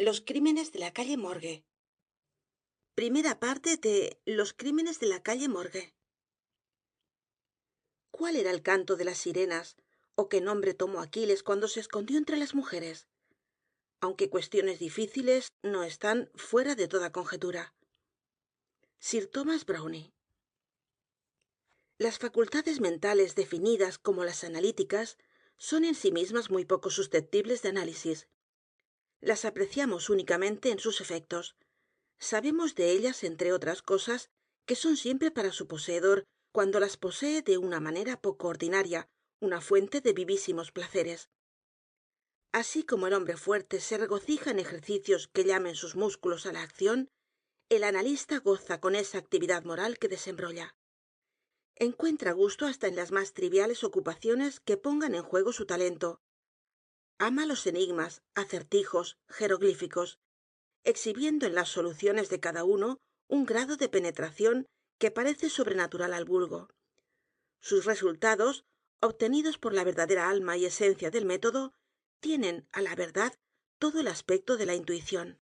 Los crímenes de la calle Morgue. Primera parte de Los crímenes de la calle Morgue. ¿Cuál era el canto de las sirenas, o qué nombre tomó Aquiles cuando se escondió entre las mujeres? Aunque cuestiones difíciles no están fuera de toda conjetura. Sir Thomas Browne. Las facultades mentales definidas como las analíticas son en sí mismas muy poco susceptibles de análisis. Las apreciamos únicamente en sus efectos. Sabemos de ellas, entre otras cosas, que son siempre para su poseedor, cuando las posee de una manera poco ordinaria, una fuente de vivísimos placeres. Así como el hombre fuerte se regocija en ejercicios que llamen sus músculos a la acción, el analista goza con esa actividad moral que desembrolla. Encuentra gusto hasta en las más triviales ocupaciones que pongan en juego su talento. Ama los enigmas, acertijos, jeroglíficos, exhibiendo en las soluciones de cada uno un grado de penetración que parece sobrenatural al vulgo. Sus resultados, obtenidos por la verdadera alma y esencia del método, tienen, a la verdad, todo el aspecto de la intuición.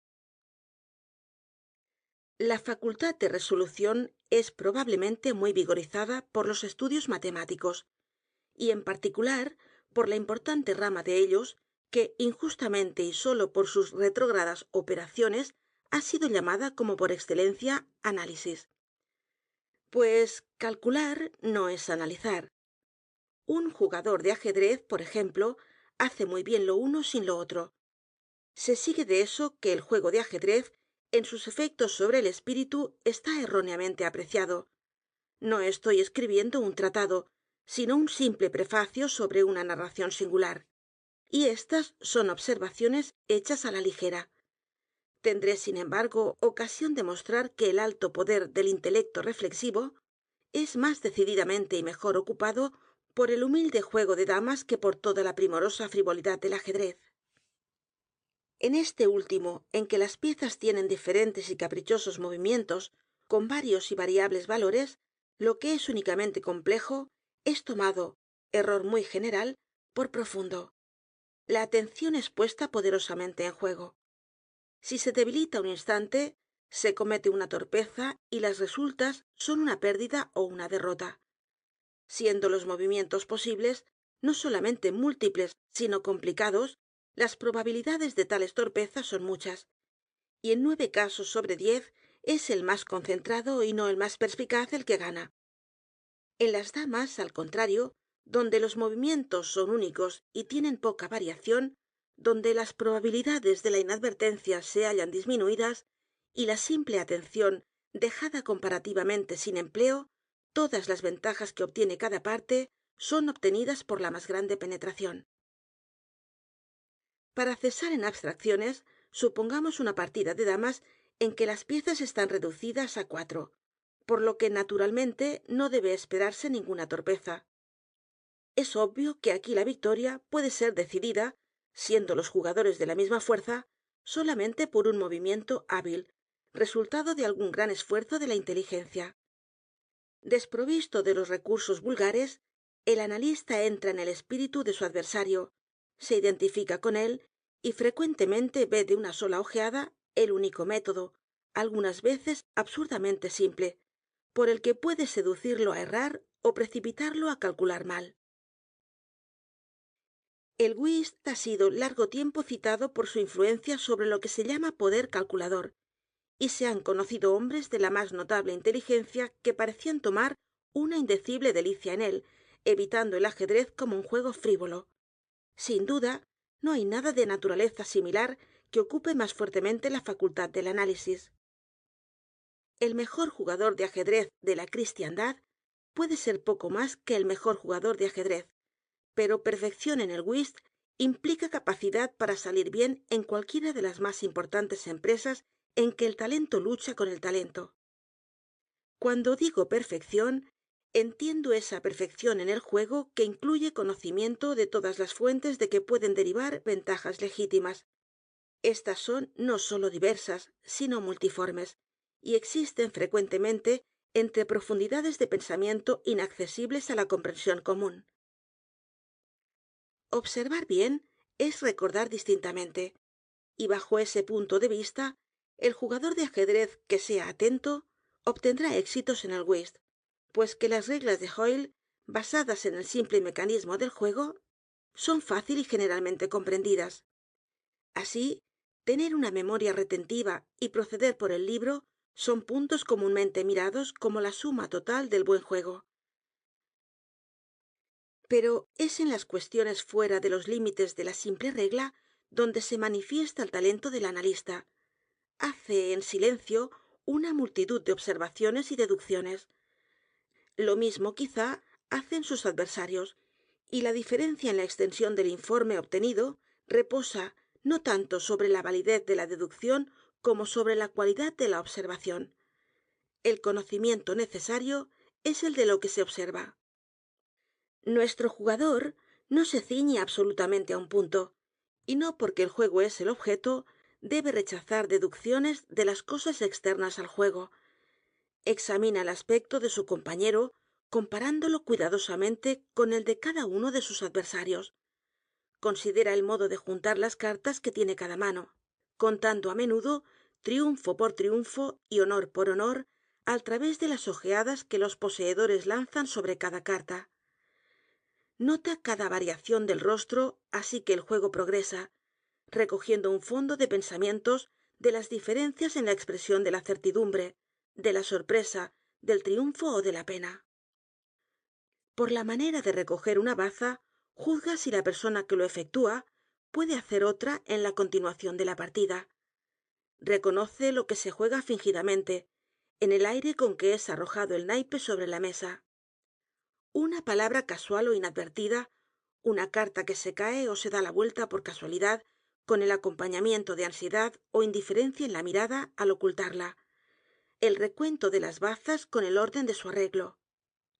La facultad de resolución es probablemente muy vigorizada por los estudios matemáticos, y en particular por la importante rama de ellos que, injustamente y sólo por sus retrógradas operaciones, ha sido llamada como por excelencia análisis. Pues calcular no es analizar. Un jugador de ajedrez, por ejemplo, hace muy bien lo uno sin lo otro. Se sigue de eso que el juego de ajedrez, en sus efectos sobre el espíritu, está erróneamente apreciado. No estoy escribiendo un tratado, sino un simple prefacio sobre una narración singular. Y estas son observaciones hechas a la ligera. Tendré, sin embargo, ocasión de mostrar que el alto poder del intelecto reflexivo es más decididamente y mejor ocupado por el humilde juego de damas que por toda la primorosa frivolidad del ajedrez. En este último, en que las piezas tienen diferentes y caprichosos movimientos, con varios y variables valores, lo que es únicamente complejo es tomado, error muy general, por profundo. La atención es puesta poderosamente en juego. Si se debilita un instante, se comete una torpeza y las resultas son una pérdida o una derrota. Siendo los movimientos posibles no solamente múltiples, sino complicados, las probabilidades de tales torpezas son muchas, y en 9 casos sobre 10 es el más concentrado y no el más perspicaz el que gana. En las damas, al contrario, donde los movimientos son únicos y tienen poca variación, donde las probabilidades de la inadvertencia se hallan disminuidas y la simple atención dejada comparativamente sin empleo, todas las ventajas que obtiene cada parte son obtenidas por la más grande penetración. Para cesar en abstracciones, supongamos una partida de damas en que las piezas están reducidas a 4, por lo que naturalmente no debe esperarse ninguna torpeza. Es obvio que aquí la victoria puede ser decidida, siendo los jugadores de la misma fuerza, solamente por un movimiento hábil, resultado de algún gran esfuerzo de la inteligencia. Desprovisto de los recursos vulgares, el analista entra en el espíritu de su adversario, se identifica con él y frecuentemente ve de una sola ojeada el único método, algunas veces absurdamente simple, por el que puede seducirlo a errar o precipitarlo a calcular mal. El whist ha sido largo tiempo citado por su influencia sobre lo que se llama poder calculador, y se han conocido hombres de la más notable inteligencia que parecían tomar una indecible delicia en él, evitando el ajedrez como un juego frívolo. Sin duda, no hay nada de naturaleza similar que ocupe más fuertemente la facultad del análisis. El mejor jugador de ajedrez de la cristiandad puede ser poco más que el mejor jugador de ajedrez, pero perfección en el whist implica capacidad para salir bien en cualquiera de las más importantes empresas en que el talento lucha con el talento. Cuando digo perfección, entiendo esa perfección en el juego que incluye conocimiento de todas las fuentes de que pueden derivar ventajas legítimas. Estas son no sólo diversas, sino multiformes, y existen frecuentemente entre profundidades de pensamiento inaccesibles a la comprensión común. Observar bien es recordar distintamente, y bajo ese punto de vista el jugador de ajedrez que sea atento obtendrá éxitos en el whist, pues que las reglas de Hoyle, basadas en el simple mecanismo del juego, son fácil y generalmente comprendidas. Así, tener una memoria retentiva y proceder por el libro son puntos comúnmente mirados como la suma total del buen juego. Pero es en las cuestiones fuera de los límites de la simple regla donde se manifiesta el talento del analista. Hace en silencio una multitud de observaciones y deducciones. Lo mismo quizá hacen sus adversarios, y la diferencia en la extensión del informe obtenido reposa no tanto sobre la validez de la deducción como sobre la cualidad de la observación. El conocimiento necesario es el de lo que se observa. Nuestro jugador no se ciñe absolutamente a un punto, y no porque el juego es el objeto debe rechazar deducciones de las cosas externas al juego. Examina el aspecto de su compañero comparándolo cuidadosamente con el de cada uno de sus adversarios. Considera el modo de juntar las cartas que tiene cada mano, contando a menudo triunfo por triunfo y honor por honor al través de las ojeadas que los poseedores lanzan sobre cada carta. Nota cada variación del rostro así que el juego progresa, recogiendo un fondo de pensamientos de las diferencias en la expresión de la certidumbre, de la sorpresa, del triunfo o de la pena. Por la manera de recoger una baza, juzga si la persona que lo efectúa puede hacer otra en la continuación de la partida. Reconoce lo que se juega fingidamente, en el aire con que es arrojado el naipe sobre la mesa. Una palabra casual o inadvertida, una carta que se cae o se da la vuelta por casualidad, con el acompañamiento de ansiedad o indiferencia en la mirada al ocultarla. El recuento de las bazas con el orden de su arreglo.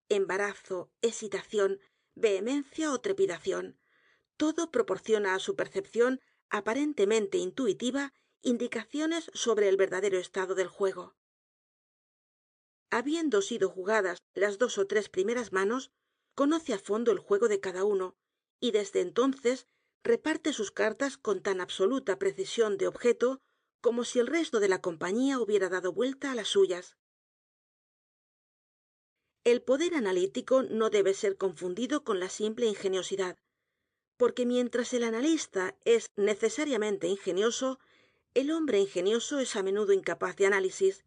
Embarazo, hesitación, vehemencia o trepidación. Todo proporciona a su percepción aparentemente intuitiva indicaciones sobre el verdadero estado del juego. Habiendo sido jugadas las 2 o 3 primeras manos, conoce a fondo el juego de cada uno y desde entonces reparte sus cartas con tan absoluta precisión de objeto como si el resto de la compañía hubiera dado vuelta a las suyas. El poder analítico no debe ser confundido con la simple ingeniosidad, porque mientras el analista es necesariamente ingenioso, el hombre ingenioso es a menudo incapaz de análisis.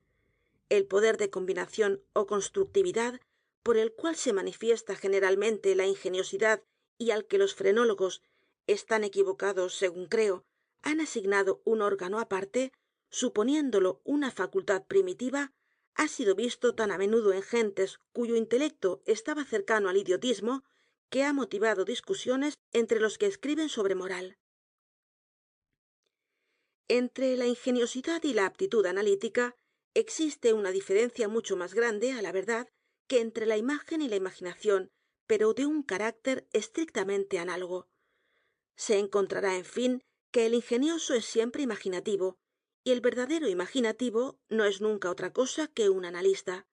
El poder de combinación o constructividad por el cual se manifiesta generalmente la ingeniosidad y al que los frenólogos están equivocados según creo han asignado un órgano aparte suponiéndolo una facultad primitiva ha sido visto tan a menudo en gentes cuyo intelecto estaba cercano al idiotismo que ha motivado discusiones entre los que escriben sobre moral. Entre la ingeniosidad y la aptitud analítica existe una diferencia mucho más grande, a la verdad, que entre la imagen y la imaginación, pero de un carácter estrictamente análogo. Se encontrará, en fin, que el ingenioso es siempre imaginativo, y el verdadero imaginativo no es nunca otra cosa que un analista.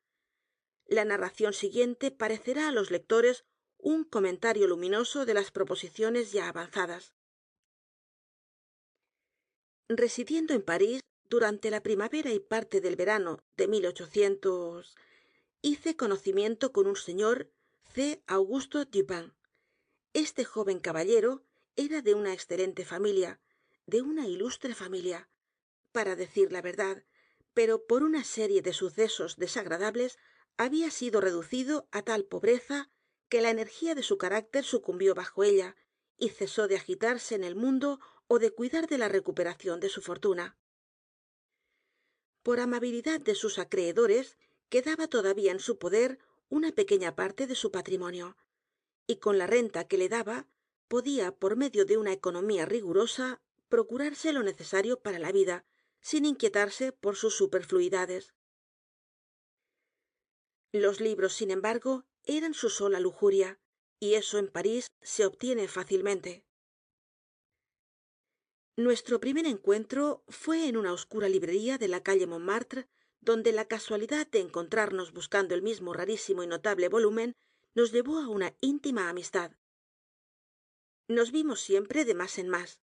La narración siguiente parecerá a los lectores un comentario luminoso de las proposiciones ya avanzadas. Residiendo en París durante la primavera y parte del verano de hice conocimiento con un señor C. Augusto Dupin. Este joven caballero era de una excelente familia, de una ilustre familia, para decir la verdad, pero por una serie de sucesos desagradables había sido reducido a tal pobreza que la energía de su carácter sucumbió bajo ella y cesó de agitarse en el mundo o de cuidar de la recuperación de su fortuna. Por amabilidad de sus acreedores quedaba todavía en su poder una pequeña parte de su patrimonio, y con la renta que le daba podía, por medio de una economía rigurosa, procurarse lo necesario para la vida, sin inquietarse por sus superfluidades. Los libros, sin embargo, eran su sola lujuria, y eso en París se obtiene fácilmente. Nuestro primer encuentro fue en una oscura librería de la calle Montmartre, donde la casualidad de encontrarnos buscando el mismo rarísimo y notable volumen nos llevó a una íntima amistad. Nos vimos siempre de más en más.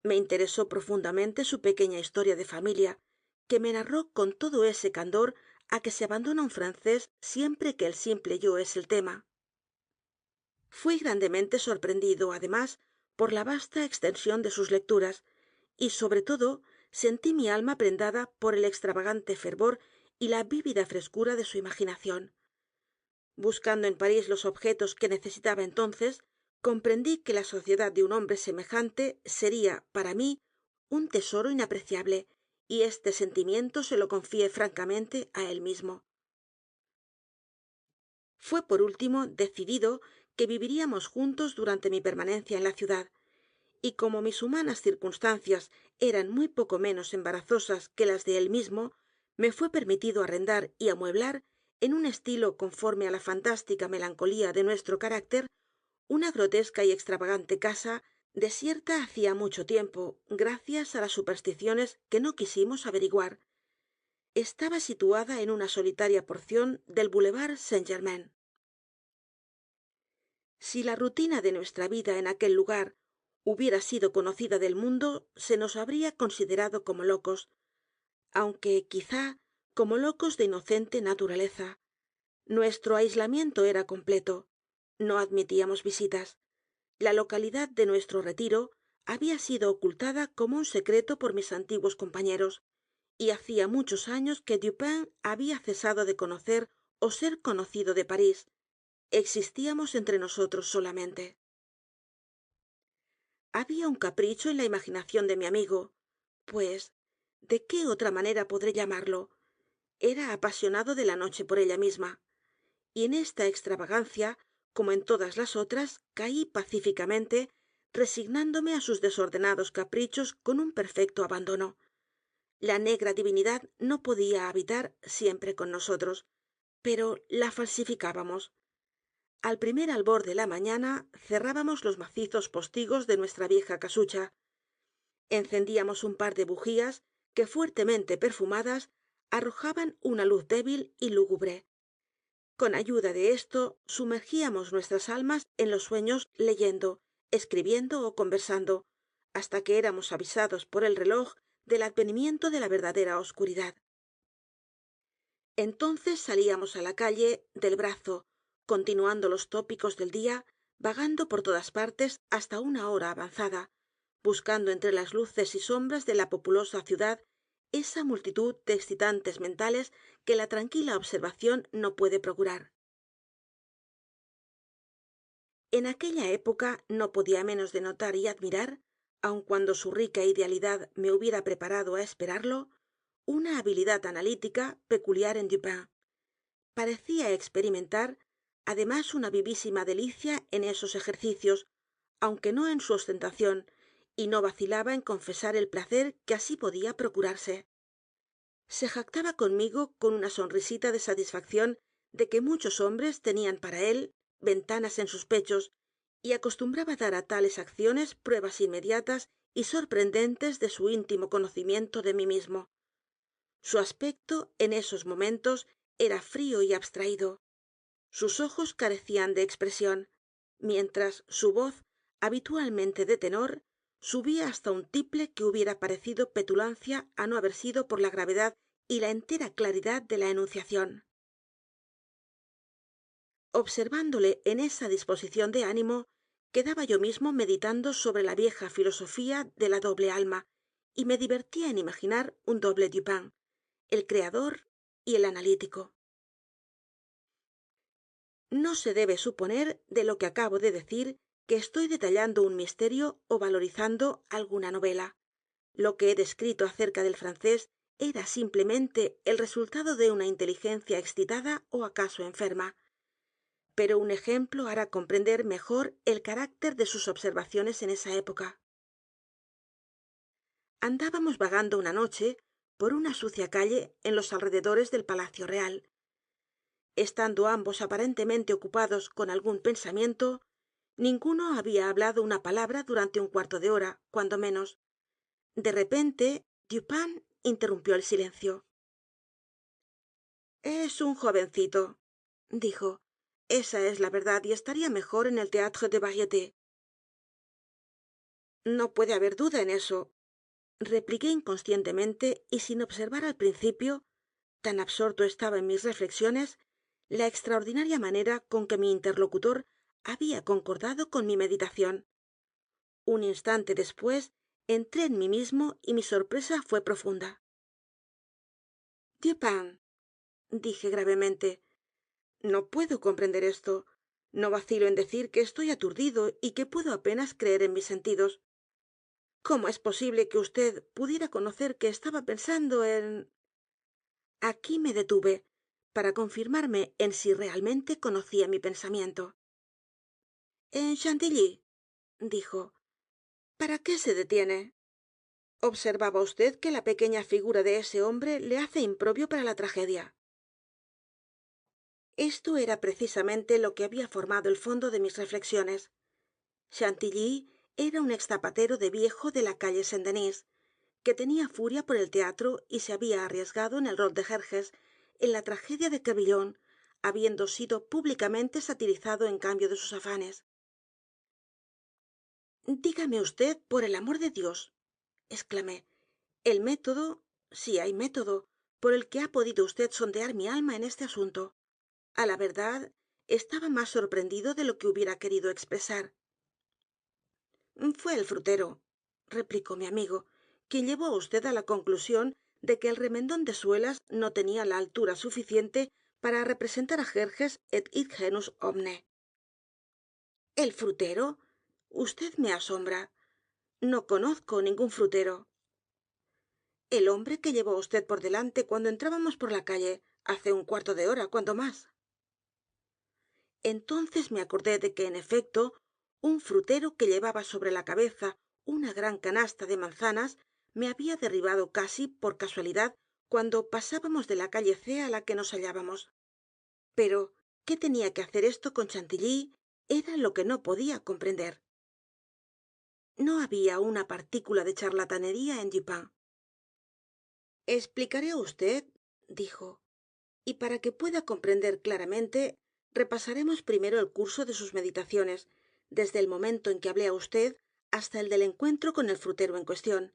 Me interesó profundamente su pequeña historia de familia, que me narró con todo ese candor a que se abandona un francés siempre que el simple yo es el tema. Fui grandemente sorprendido, además, por la vasta extensión de sus lecturas, y sobre todo sentí mi alma prendada por el extravagante fervor y la vívida frescura de su imaginación. Buscando en París los objetos que necesitaba entonces, comprendí que la sociedad de un hombre semejante sería, para mí, un tesoro inapreciable, y este sentimiento se lo confié francamente a él mismo. Fue, por último, decidido que viviríamos juntos durante mi permanencia en la ciudad, y como mis humanas circunstancias eran muy poco menos embarazosas que las de él mismo, me fue permitido arrendar y amueblar, en un estilo conforme a la fantástica melancolía de nuestro carácter, una grotesca y extravagante casa, desierta hacía mucho tiempo, gracias a las supersticiones que no quisimos averiguar. Estaba situada en una solitaria porción del Boulevard Saint-Germain. Si la rutina de nuestra vida en aquel lugar hubiera sido conocida del mundo, se nos habría considerado como locos, aunque quizá como locos de inocente naturaleza. Nuestro aislamiento era completo. No admitíamos visitas. La localidad de nuestro retiro había sido ocultada como un secreto por mis antiguos compañeros, y hacía muchos años que Dupin había cesado de conocer o ser conocido de París. Existíamos entre nosotros solamente. Había un capricho en la imaginación de mi amigo, pues, ¿de qué otra manera podré llamarlo? Era apasionado de la noche por ella misma, y en esta extravagancia, como en todas las otras, caí pacíficamente, resignándome a sus desordenados caprichos con un perfecto abandono. La negra divinidad no podía habitar siempre con nosotros, pero la falsificábamos. Al primer albor de la mañana cerrábamos los macizos postigos de nuestra vieja casucha, encendíamos un par de bujías que, fuertemente perfumadas, arrojaban una luz débil y lúgubre. Con ayuda de esto sumergíamos nuestras almas en los sueños leyendo, escribiendo o conversando, hasta que éramos avisados por el reloj del advenimiento de la verdadera oscuridad. Entonces salíamos á la calle del brazo, continuando los tópicos del día, vagando por todas partes hasta una hora avanzada, buscando entre las luces y sombras de la populosa ciudad esa multitud de excitantes mentales que la tranquila observación no puede procurar. En aquella época no podía menos de notar y admirar, aun cuando su rica idealidad me hubiera preparado á esperarlo, una habilidad analítica peculiar en Dupin. Parecía experimentar, además, una vivísima delicia en esos ejercicios, aunque no en su ostentación, y no vacilaba en confesar el placer que así podía procurarse. Se jactaba conmigo con una sonrisita de satisfacción de que muchos hombres tenían para él ventanas en sus pechos, y acostumbraba dar a tales acciones pruebas inmediatas y sorprendentes de su íntimo conocimiento de mí mismo. Su aspecto en esos momentos era frío y abstraído. Sus ojos carecían de expresión, mientras su voz, habitualmente de tenor, subía hasta un tiple que hubiera parecido petulancia á no haber sido por la gravedad y la entera claridad de la enunciación. Observándole en esa disposición de ánimo, quedaba yo mismo meditando sobre la vieja filosofía de la doble alma, y me divertía en imaginar un doble Dupin, el creador y el analítico. No se debe suponer de lo que acabo de decir que estoy detallando un misterio o valorizando alguna novela. Lo que he descrito acerca del francés era simplemente el resultado de una inteligencia excitada o acaso enferma. Pero un ejemplo hará comprender mejor el carácter de sus observaciones en esa época. Andábamos vagando una noche por una sucia calle en los alrededores del Palacio Real. Estando ambos aparentemente ocupados con algún pensamiento, ninguno había hablado una palabra durante un cuarto de hora, cuando menos. De repente, Dupin interrumpió el silencio. Es un jovencito, dijo. Esa es la verdad y estaría mejor en el Théâtre des Variétés. No puede haber duda en eso, repliqué inconscientemente y sin observar al principio, tan absorto estaba en mis reflexiones, la extraordinaria manera con que mi interlocutor había concordado con mi meditación. Un instante después entré en mí mismo y mi sorpresa fué profunda. Dupin, dije gravemente, no puedo comprender esto. No vacilo en decir que estoy aturdido y que puedo apenas creer en mis sentidos. ¿Cómo es posible que vd pudiera conocer que estaba pensando en...? Aquí me detuve para confirmarme en si realmente conocía mi pensamiento. En Chantilly, dijo. ¿Para qué se detiene? Observaba vd que la pequeña figura de ese hombre le hace impropio para la tragedia. Esto era precisamente lo que había formado el fondo de mis reflexiones. Chantilly era un exzapatero de viejo de la calle Saint-Denis, que tenía furia por el teatro y se había arriesgado en el rol de Jerjes, en la tragedia de Crebillon, habiendo sido públicamente satirizado en cambio de sus afanes. Dígame vd, por el amor de Dios, exclamé, el método, si hay método, por el que ha podido vd sondear mi alma en este asunto. A la verdad, estaba más sorprendido de lo que hubiera querido expresar. Fue el frutero, replicó mi amigo, quien llevó á vd á la conclusión de que el remendón de suelas no tenía la altura suficiente para representar á Jerjes et id genus omne. ¿El frutero? Vd me asombra. No conozco ningún frutero. El hombre que llevó á vd por delante cuando entrábamos por la calle, hace un cuarto de hora, cuando más. Entonces me acordé de que en efecto un frutero que llevaba sobre la cabeza una gran canasta de manzanas me había derribado casi por casualidad cuando pasábamos de la calle c á la que nos hallábamos. Pero qué tenía que hacer esto con Chantilly era lo que no podía comprender. No había una partícula de charlatanería en Dupin. Explicaré á vd, dijo, y para que pueda comprender claramente repasaremos primero el curso de sus meditaciones desde el momento en que hablé á vd hasta el del encuentro con el frutero en cuestión.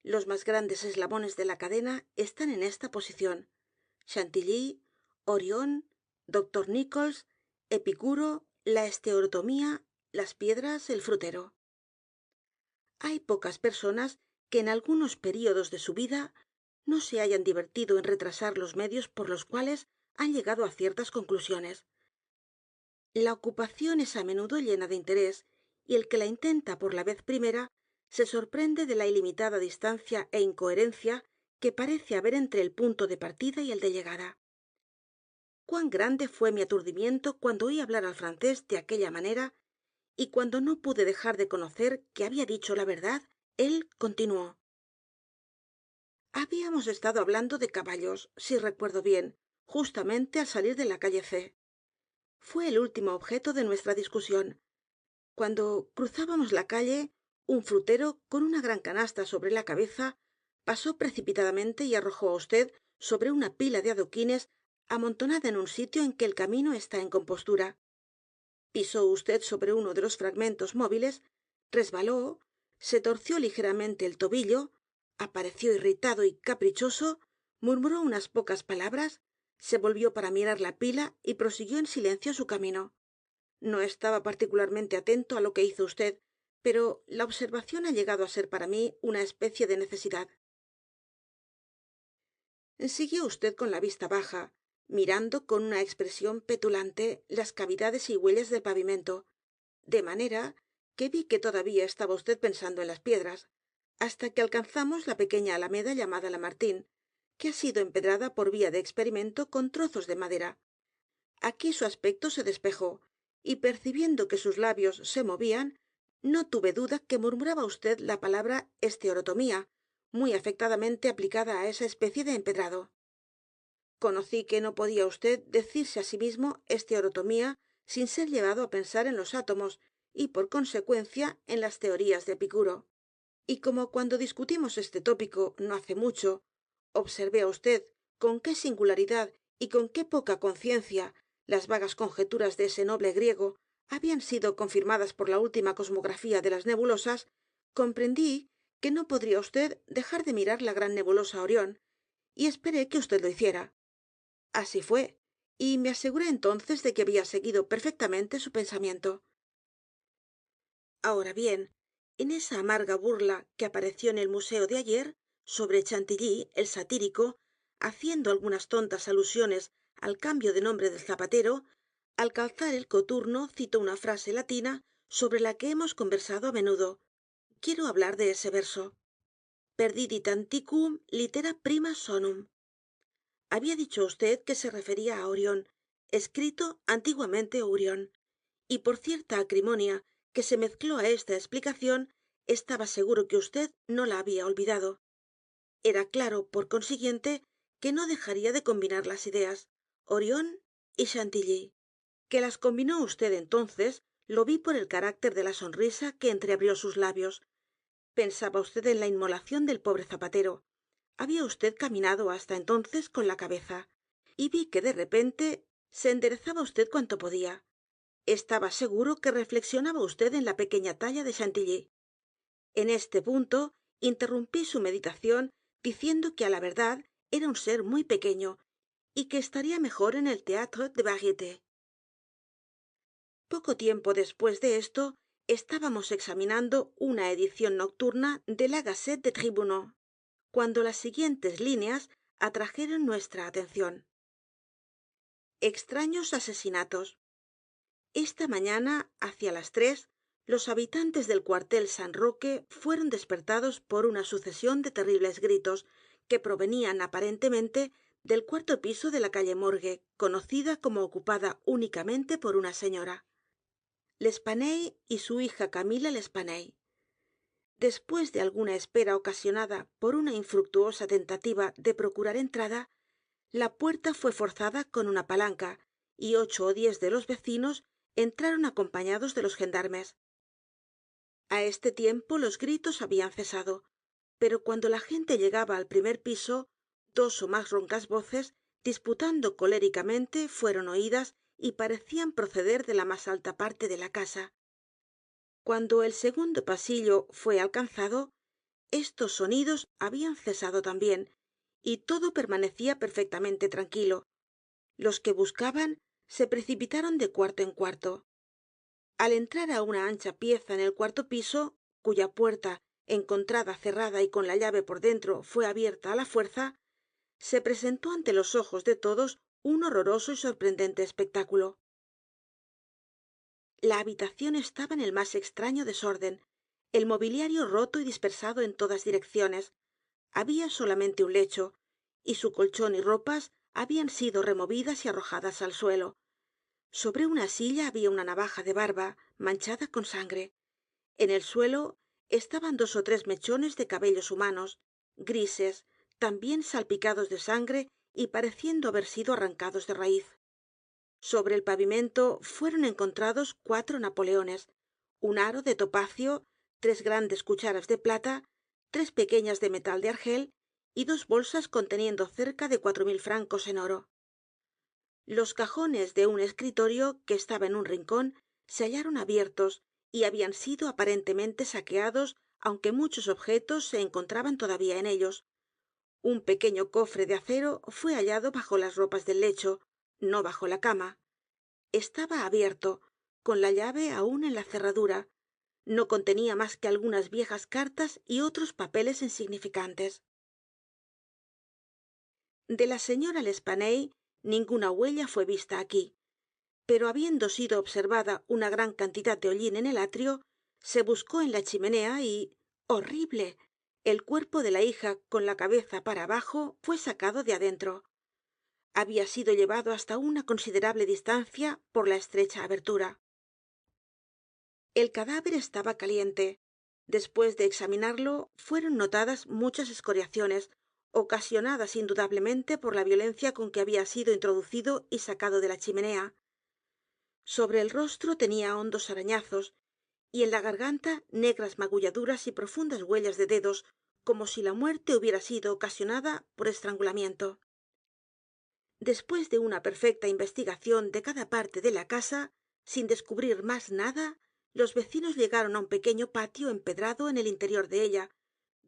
Los más grandes eslabones de la cadena están en esta posición: Chantilly, Orion, Dr. Nichols, Epicuro, la esteorotomía, las piedras, el frutero. Hay pocas personas que en algunos períodos de su vida no se hayan divertido en retrasar los medios por los cuales han llegado a ciertas conclusiones. La ocupación es á menudo llena de interés y el que la intenta por la vez primera se sorprende de la ilimitada distancia é incoherencia que parece haber entre el punto de partida y el de llegada. Cuán grande fué mi aturdimiento cuando oí hablar al francés de aquella manera y cuando no pude dejar de conocer que había dicho la verdad, él continuó. Habíamos estado hablando de caballos, si recuerdo bien, justamente al salir de la calle c. Fue el último objeto de nuestra discusión. Cuando cruzábamos la calle, un frutero con una gran canasta sobre la cabeza pasó precipitadamente y arrojó á vd sobre una pila de adoquines amontonada en un sitio en que el camino está en compostura. Pisó vd sobre uno de los fragmentos móviles, resbaló, se torció ligeramente el tobillo, apareció irritado y caprichoso, murmuró unas pocas palabras, se volvió para mirar la pila y prosiguió en silencio su camino. No estaba particularmente atento á lo que hizo vd, pero la observación ha llegado á ser para mí una especie de necesidad. Siguió vd con la vista baja, mirando con una expresión petulante las cavidades y huellas del pavimento, de manera que vi que todavía estaba vd pensando en las piedras, hasta que alcanzamos la pequeña alameda llamada Lamartine, que ha sido empedrada por vía de experimento con trozos de madera. Aquí su aspecto se despejó, y percibiendo que sus labios se movían, no tuve duda que murmuraba vd la palabra esteorotomía, muy afectadamente aplicada á esa especie de empedrado. Conocí que no podía vd decirse á sí mismo esteorotomía sin ser llevado á pensar en los átomos y, por consecuencia, en las teorías de Epicuro. Y como cuando discutimos este tópico no hace mucho, observé á vd con qué singularidad y con qué poca conciencia las vagas conjeturas de ese noble griego habían sido confirmadas por la última cosmografía de las nebulosas, Comprendí que no podría usted dejar de mirar la gran nebulosa Orión, y esperé que usted lo hiciera. Así fue, y me aseguré entonces de que había seguido perfectamente su pensamiento. Ahora bien, en esa amarga burla que apareció en el museo de ayer sobre Chantilly el satírico, haciendo algunas tontas alusiones al cambio de nombre del zapatero, al calzar el coturno citó una frase latina sobre la que hemos conversado a menudo. Quiero hablar de ese verso: perdidit antiquum litera prima sonum. Había dicho vd que se refería a Orión, escrito antiguamente Orión, y por cierta acrimonia que se mezcló a esta explicación estaba seguro que vd no la había olvidado. Era claro, por consiguiente, que no dejaría de combinar las ideas Orión y Chantilly. Que las combinó vd entonces lo vi por el carácter de la sonrisa que entreabrió sus labios. Pensaba vd en la inmolación del pobre zapatero. Había vd caminado hasta entonces con la cabeza, y vi que de repente se enderezaba vd cuanto podía. Estaba seguro que reflexionaba vd en la pequeña talla de Chantilly. En este punto interrumpí su meditación diciendo que a la verdad era un ser muy pequeño y que estaría mejor en el Théâtre de Variétés. Poco tiempo después de esto estábamos examinando una edición nocturna de la Gazette des Tribunaux, cuando las siguientes líneas atrajeron nuestra atención: extraños asesinatos. Esta mañana, hacia las 3, los habitantes del cuartel San Roque fueron despertados por una sucesión de terribles gritos que provenían aparentemente del cuarto piso de la calle Morgue, conocida como ocupada únicamente por una señora, L'Espanaye, y su hija Camila L'Espanaye. Después de alguna espera ocasionada por una infructuosa tentativa de procurar entrada, la puerta fue forzada con una palanca y 8 o 10 de los vecinos entraron acompañados de los gendarmes. A este tiempo los gritos habían cesado, pero cuando la gente llegaba al primer piso, 2 o más roncas voces, disputando coléricamente, fueron oídas y parecían proceder de la más alta parte de la casa. Cuando el segundo pasillo fue alcanzado, estos sonidos habían cesado también, y todo permanecía perfectamente tranquilo. Los que buscaban se precipitaron de cuarto en cuarto. Al entrar a una ancha pieza en el cuarto piso, cuya puerta, encontrada cerrada y con la llave por dentro, fue abierta a la fuerza, se presentó ante los ojos de todos un horroroso y sorprendente espectáculo. La habitación estaba en el más extraño desorden, el mobiliario roto y dispersado en todas direcciones. Había solamente un lecho, y su colchón y ropas habían sido removidas y arrojadas al suelo. Sobre una silla había una navaja de barba manchada con sangre. En el suelo estaban 2 o 3 mechones de cabellos humanos, grises, también salpicados de sangre y pareciendo haber sido arrancados de raíz. Sobre el pavimento fueron encontrados 4 napoleones, un aro de topacio, 3 grandes cucharas de plata, 3 pequeñas de metal de argel y 2 bolsas conteniendo cerca de 4000 francos en oro. Los cajones de un escritorio que estaba en un rincón se hallaron abiertos y habían sido aparentemente saqueados, aunque muchos objetos se encontraban todavía en ellos. Un pequeño cofre de acero fue hallado bajo las ropas del lecho, no bajo la cama. Estaba abierto, con la llave aún en la cerradura. No contenía más que algunas viejas cartas y otros papeles insignificantes. De la señora L'Espanaye ninguna huella fue vista aquí, pero habiendo sido observada una gran cantidad de hollín en el atrio, se buscó en la chimenea y ¡horrible! El cuerpo de la hija con la cabeza para abajo fue sacado de adentro. Había sido llevado hasta una considerable distancia por la estrecha abertura. El cadáver estaba caliente. Después de examinarlo, fueron notadas muchas escoriaciones, ocasionadas indudablemente por la violencia con que había sido introducido y sacado de la chimenea. Sobre el rostro tenía hondos arañazos, y en la garganta negras magulladuras y profundas huellas de dedos, como si la muerte hubiera sido ocasionada por estrangulamiento. Después de una perfecta investigación de cada parte de la casa, sin descubrir más nada, Los vecinos llegaron a un pequeño patio empedrado en el interior de ella,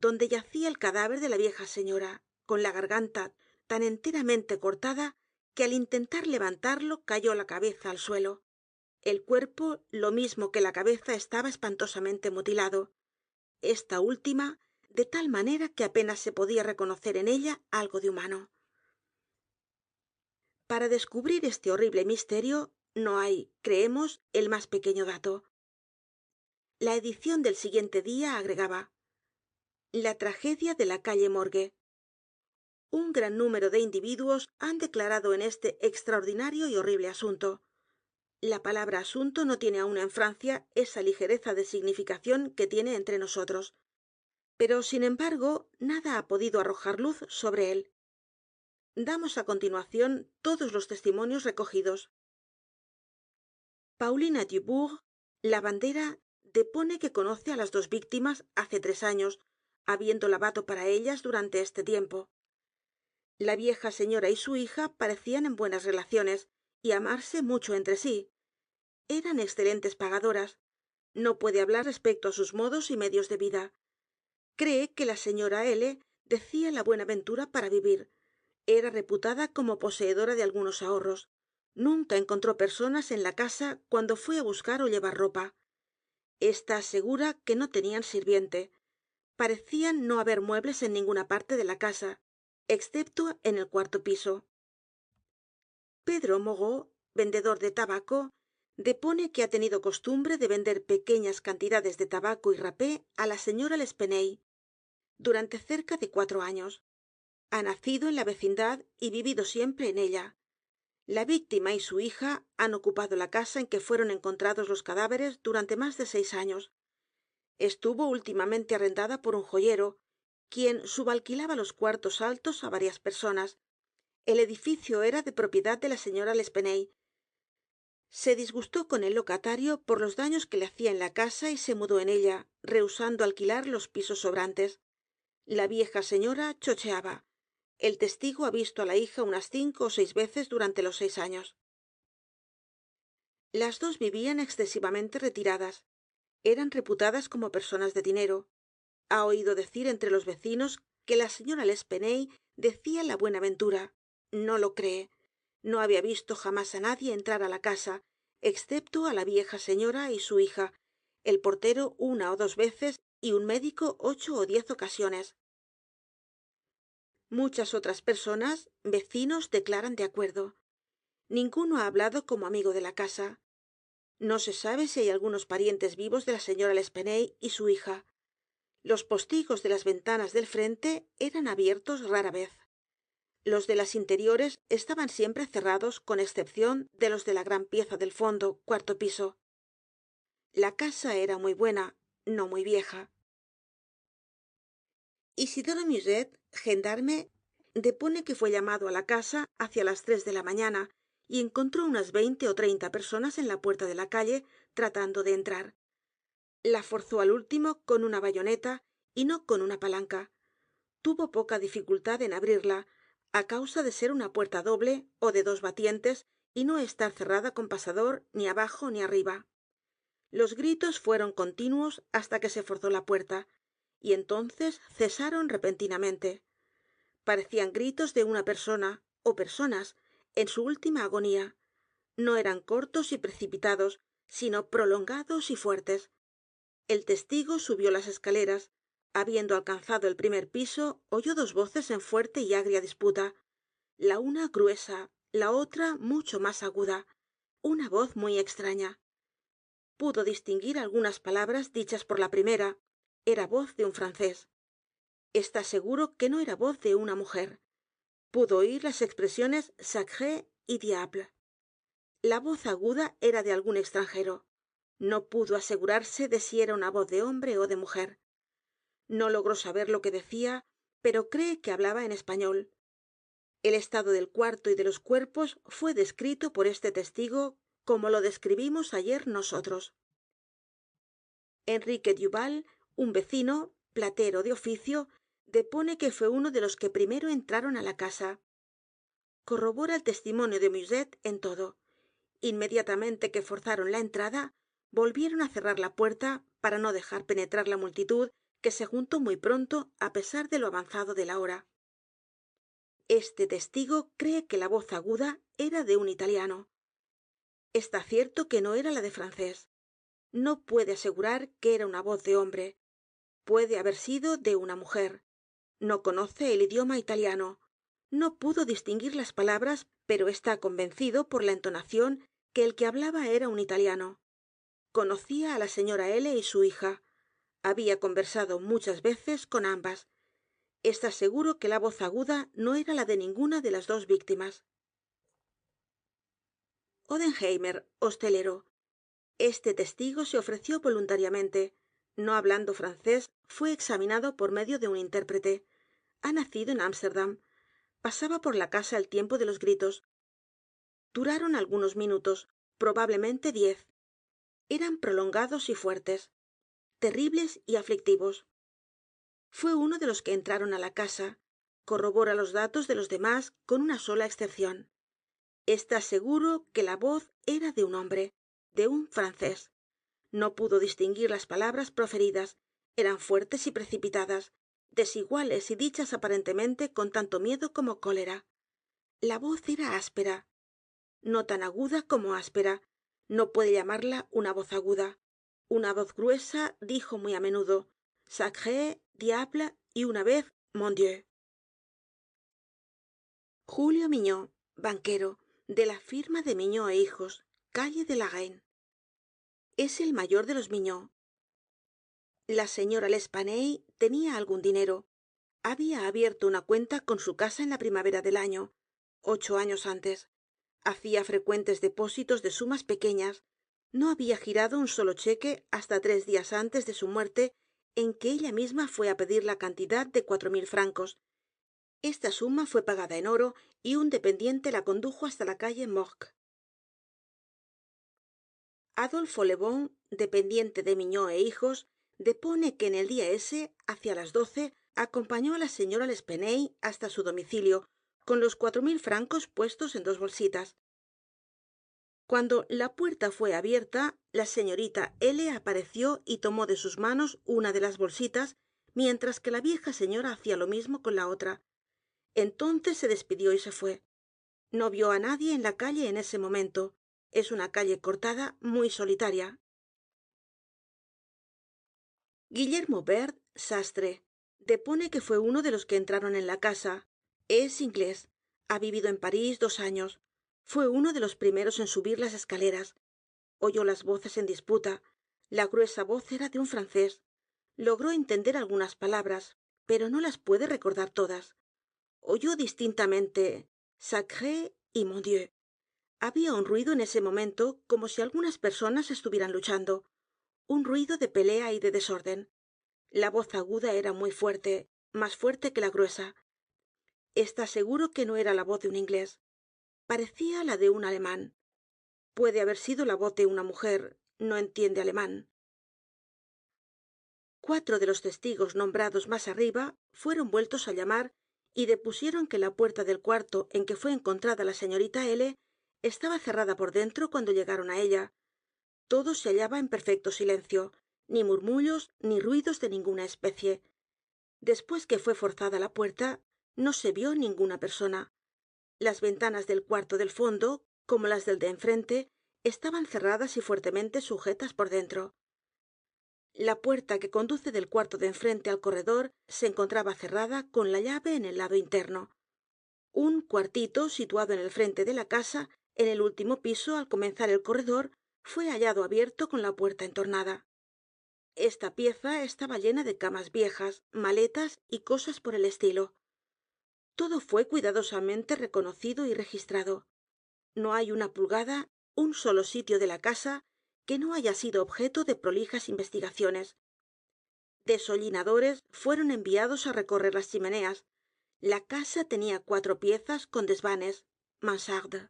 donde yacía el cadáver de la vieja señora, con la garganta tan enteramente cortada que al intentar levantarlo cayó la cabeza al suelo. El cuerpo, lo mismo que la cabeza, estaba espantosamente mutilado. Esta última, de tal manera que apenas se podía reconocer en ella algo de humano. Para descubrir este horrible misterio no hay, creemos, el más pequeño dato. La edición del siguiente día agregaba: la tragedia de la calle Morgue. Un gran número de individuos han declarado en este extraordinario y horrible asunto. La palabra asunto no tiene aún en Francia esa ligereza de significación que tiene entre nosotros. Pero, sin embargo, nada ha podido arrojar luz sobre él. Damos a continuación todos los testimonios recogidos. Paulina Dubourg, lavandera, depone que conoce a las dos víctimas hace 3 años, habiendo lavado para ellas durante este tiempo. La vieja señora y su hija parecían en buenas relaciones y amarse mucho entre sí. Eran excelentes pagadoras. No puede hablar respecto a sus modos y medios de vida. Cree que la señora L. decía la buena ventura para vivir. Era reputada como poseedora de algunos ahorros. Nunca encontró personas en la casa cuando fue a buscar o llevar ropa. Está segura que no tenían sirviente. Parecían no haber muebles en ninguna parte de la casa, excepto en el cuarto piso. Pedro Moreau, vendedor de tabaco, depone que ha tenido costumbre de vender pequeñas cantidades de tabaco y rapé a la señora L'Espanaye durante cerca de 4 años. Ha nacido en la vecindad y vivido siempre en ella. La víctima y su hija han ocupado la casa en que fueron encontrados los cadáveres durante más de 6 años. Estuvo últimamente arrendada por un joyero, quien subalquilaba los cuartos altos a varias personas. El edificio era de propiedad de la señora L'Espanaye. Se disgustó con el locatario por los daños que le hacía en la casa y se mudó en ella, rehusando alquilar los pisos sobrantes. La vieja señora chocheaba. El testigo ha visto a la hija unas 5 o 6 veces durante los 6 años. Las dos vivían excesivamente retiradas. Eran reputadas como personas de dinero. Ha oído decir entre los vecinos que la señora L'Espanaye decía la buena ventura. No lo cree. No había visto jamás a nadie entrar a la casa, excepto a la vieja señora y su hija, el portero 1 o 2 veces y un médico 8 o 10 ocasiones. Muchas otras personas, vecinos, declaran de acuerdo. Ninguno ha hablado como amigo de la casa. No se sabe si hay algunos parientes vivos de la señora L'Espanaye y su hija. Los postigos de las ventanas del frente eran abiertos rara vez. Los de las interiores estaban siempre cerrados con excepción de los de la gran pieza del fondo, cuarto piso. La casa era muy buena, no muy vieja. Isidoro Muset, gendarme, depone que fue llamado a la casa hacia las 3 de la mañana y encontró unas 20 o 30 personas en la puerta de la calle tratando de entrar. La forzó al último con una bayoneta y no con una palanca. Tuvo poca dificultad en abrirla, a causa de ser una puerta doble o de 2 batientes y no estar cerrada con pasador ni abajo ni arriba. Los gritos fueron continuos hasta que se forzó la puerta, y entonces cesaron repentinamente. Parecían gritos de una persona o personas en su última agonía. No eran cortos y precipitados, sino prolongados y fuertes. El testigo subió las escaleras. Habiendo alcanzado el primer piso, oyó 2 voces en fuerte y agria disputa, la una gruesa, la otra mucho más aguda, una voz muy extraña. Pudo distinguir algunas palabras dichas por la primera. Era voz de un francés. Está seguro que no era voz de una mujer. Pudo oír las expresiones sacré y diable. La voz aguda era de algún extranjero. No pudo asegurarse de si era una voz de hombre o de mujer. No logró saber lo que decía, pero cree que hablaba en español. El estado del cuarto y de los cuerpos fue descrito por este testigo como lo describimos ayer nosotros. Enrique Duval, un vecino, platero de oficio, depone que fue uno de los que primero entraron a la casa. Corrobora el testimonio de Muset en todo. Inmediatamente que forzaron la entrada, volvieron á cerrar la puerta para no dejar penetrar la multitud que se juntó muy pronto á pesar de lo avanzado de la hora. Este testigo cree que la voz aguda era de un italiano. Está cierto que no era la de francés. No puede asegurar que era una voz de hombre. Puede haber sido de una mujer. No conoce el idioma italiano. No pudo distinguir las palabras, pero está convencido por la entonación que el que hablaba era un italiano. Conocía á la señora L. y su hija. Había conversado muchas veces con ambas. Está seguro que la voz aguda no era la de ninguna de las dos víctimas. Odenheimer, hostelero. Este testigo se ofreció voluntariamente. No hablando francés, fue examinado por medio de un intérprete. Ha nacido en Ámsterdam. Pasaba por la casa el tiempo de los gritos. Duraron algunos minutos, probablemente 10. Eran prolongados y fuertes, terribles y aflictivos. Fue uno de los que entraron á la casa. Corrobora los datos de los demás con una sola excepción. Está seguro que la voz era de un hombre, de un francés. No pudo distinguir las palabras proferidas. Eran fuertes y precipitadas, desiguales y dichas aparentemente con tanto miedo como cólera. La voz era áspera, no tan aguda como áspera. No puede llamarla una voz aguda. Una voz gruesa dijo muy á menudo sacré, diable y una vez mon Dieu. Julio Mignaud, banquero, de la firma de Mignaud e hijos, calle de la Reine. Es el mayor de los Mignaud. La señora L'Espanaye tenía algún dinero. Había abierto una cuenta con su casa en la primavera del año, 8 años antes. Hacía frecuentes depósitos de sumas pequeñas. No había girado un solo cheque hasta 3 días antes de su muerte, en que ella misma fue a pedir la cantidad de 4000 francos. Esta suma fue pagada en oro y un dependiente la condujo hasta la calle Morgue. Adolfo Le Bon, dependiente de Mignaud e hijos, depone que en el día ese, hacia las 12, acompañó a la señora L'Espanaye hasta su domicilio, con los 4000 francos puestos en 2 bolsitas. Cuando la puerta fue abierta, la señorita L. apareció y tomó de sus manos una de las bolsitas, mientras que la vieja señora hacía lo mismo con la otra. Entonces se despidió y se fue. No vio á nadie en la calle en ese momento. Es una calle cortada, muy solitaria. Guillermo Bert, sastre, depone que fue uno de los que entraron en la casa. Es inglés. Ha vivido en París 2 años. Fue uno de los primeros en subir las escaleras. Oyó las voces en disputa. La gruesa voz era de un francés. Logró entender algunas palabras, pero no las puede recordar todas. Oyó distintamente sacré y mon Dieu. Había un ruido en ese momento como si algunas personas estuvieran luchando, un ruido de pelea y de desorden. La voz aguda era muy fuerte, más fuerte que la gruesa. Está seguro que no era la voz de un inglés. Parecía la de un alemán. Puede haber sido la voz de una mujer. No entiende alemán. 4 de los testigos nombrados más arriba fueron vueltos á llamar y depusieron que la puerta del cuarto en que fue encontrada la señorita L. estaba cerrada por dentro cuando llegaron á ella. Todo se hallaba en perfecto silencio, ni murmullos ni ruidos de ninguna especie. Después que fue forzada la puerta, no se vio ninguna persona. Las ventanas del cuarto del fondo, como las del de enfrente, estaban cerradas y fuertemente sujetas por dentro. La puerta que conduce del cuarto de enfrente al corredor se encontraba cerrada con la llave en el lado interno. Un cuartito situado en el frente de la casa, en el último piso al comenzar el corredor, fue hallado abierto con la puerta entornada. Esta pieza estaba llena de camas viejas, maletas y cosas por el estilo. Todo fue cuidadosamente reconocido y registrado. No hay una pulgada, un solo sitio de la casa que no haya sido objeto de prolijas investigaciones. Deshollinadores fueron enviados á recorrer las chimeneas. La casa tenía 4 piezas con desvanes, mansarde.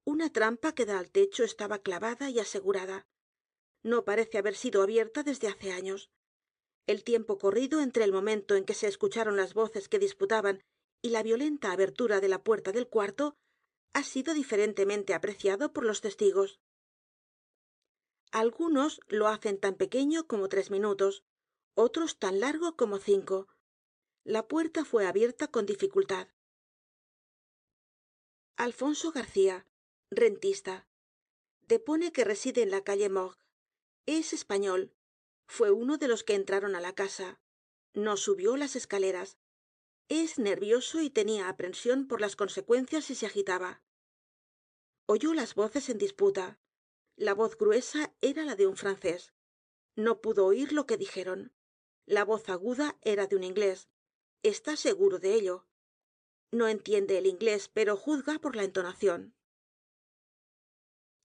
Una trampa que da al techo estaba clavada y asegurada. No parece haber sido abierta desde hace años. El tiempo corrido entre el momento en que se escucharon las voces que disputaban y la violenta abertura de la puerta del cuarto ha sido diferentemente apreciado por los testigos. Algunos lo hacen tan pequeño como 3 minutos, otros tan largo como 5. La puerta fue abierta con dificultad. Alfonso García, rentista. Depone que reside en la calle Morgue. Es español. Fue uno de los que entraron a la casa. No subió las escaleras. Es nervioso y tenía aprensión por las consecuencias si se agitaba. Oyó las voces en disputa. La voz gruesa era la de un francés. No pudo oír lo que dijeron. La voz aguda era de un inglés. Está seguro de ello. No entiende el inglés, pero juzga por la entonación.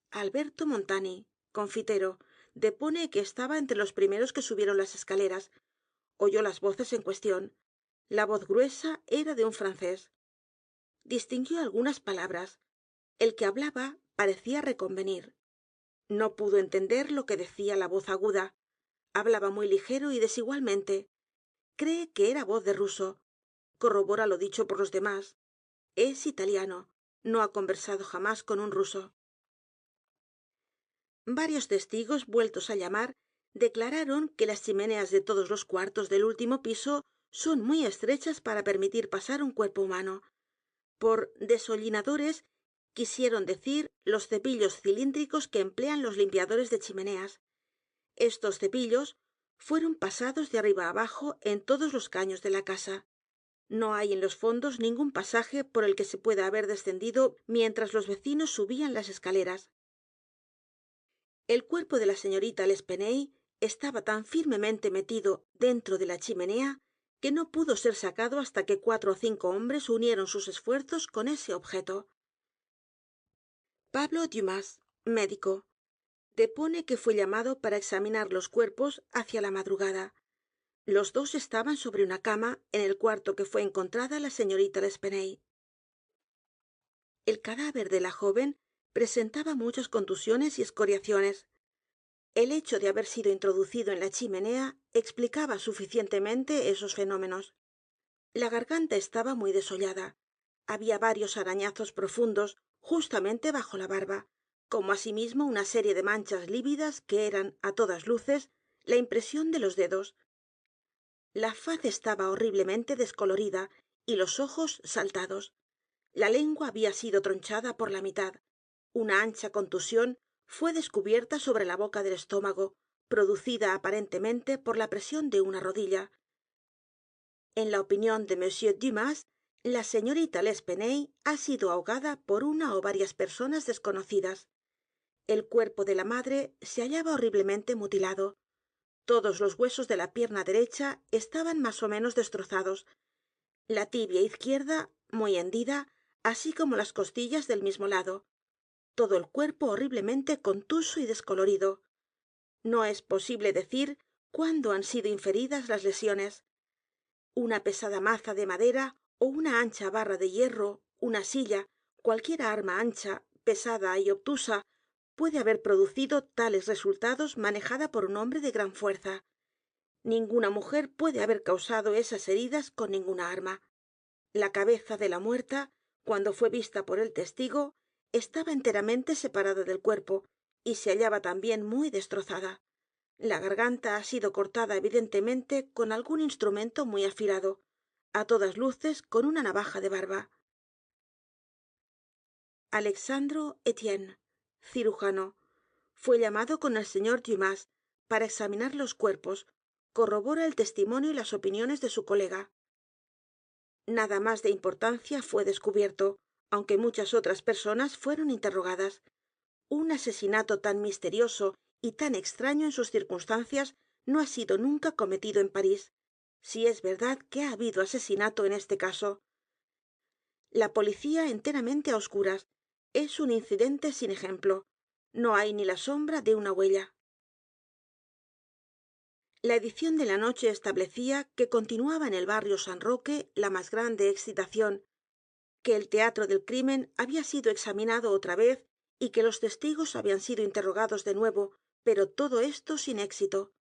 Alberto Montani, confitero, depone que estaba entre los primeros que subieron las escaleras. Oyó las voces en cuestión. La voz gruesa era de un francés. Distinguió algunas palabras. El que hablaba parecía reconvenir. No pudo entender lo que decía la voz aguda. Hablaba muy ligero y desigualmente. Cree que era voz de ruso. Corrobora lo dicho por los demás. Es italiano. No ha conversado jamás con un ruso. Varios testigos vueltos a llamar declararon que las chimeneas de todos los cuartos del último piso son muy estrechas para permitir pasar un cuerpo humano. Por deshollinadores quisieron decir los cepillos cilíndricos que emplean los limpiadores de chimeneas. Estos cepillos fueron pasados de arriba abajo en todos los caños de la casa. No hay en los fondos ningún pasaje por el que se pueda haber descendido mientras los vecinos subían las escaleras. El cuerpo de la señorita L'Espanaye estaba tan firmemente metido dentro de la chimenea que no pudo ser sacado hasta que 4 ó 5 hombres unieron sus esfuerzos con ese objeto. Pablo Dumas, médico, depone que fue llamado para examinar los cuerpos hacia la madrugada. Los dos estaban sobre una cama en el cuarto que fue encontrada la señorita L'Espanaye. El cadáver de la joven presentaba muchas contusiones y escoriaciones. El hecho de haber sido introducido en la chimenea explicaba suficientemente esos fenómenos. La garganta estaba muy desollada. Había varios arañazos profundos justamente bajo la barba, como asimismo una serie de manchas lívidas que eran, a todas luces, la impresión de los dedos. La faz estaba horriblemente descolorida y los ojos saltados. La lengua había sido tronchada por la mitad. Una ancha contusión fue descubierta sobre la boca del estómago, producida aparentemente por la presión de una rodilla. En la opinión de M. Dumas, la señorita L'Espanaye ha sido ahogada por una o varias personas desconocidas. El cuerpo de la madre se hallaba horriblemente mutilado. Todos los huesos de la pierna derecha estaban más o menos destrozados. La tibia izquierda, muy hendida, así como las costillas del mismo lado. Todo el cuerpo horriblemente contuso y descolorido. No es posible decir cuándo han sido inferidas las lesiones. Una pesada maza de madera o una ancha barra de hierro, una silla, cualquier arma ancha, pesada y obtusa, puede haber producido tales resultados manejada por un hombre de gran fuerza. Ninguna mujer puede haber causado esas heridas con ninguna arma. La cabeza de la muerta, cuando fue vista por el testigo, estaba enteramente separada del cuerpo y se hallaba también muy destrozada. La garganta ha sido cortada evidentemente con algún instrumento muy afilado, a todas luces con una navaja de barba. Alexandre Etienne, cirujano, fue llamado con el señor Dumas para examinar los cuerpos. Corrobora el testimonio y las opiniones de su colega. Nada más de importancia fue descubierto, aunque muchas otras personas fueron interrogadas. Un asesinato tan misterioso y tan extraño en sus circunstancias no ha sido nunca cometido en París, si es verdad que ha habido asesinato en este caso. La policía enteramente a oscuras. Es un incidente sin ejemplo. No hay ni la sombra de una huella. La edición de la noche establecía que continuaba en el barrio San Roque la más grande excitación, que el teatro del crimen había sido examinado otra vez y que los testigos habían sido interrogados de nuevo, pero todo esto sin éxito.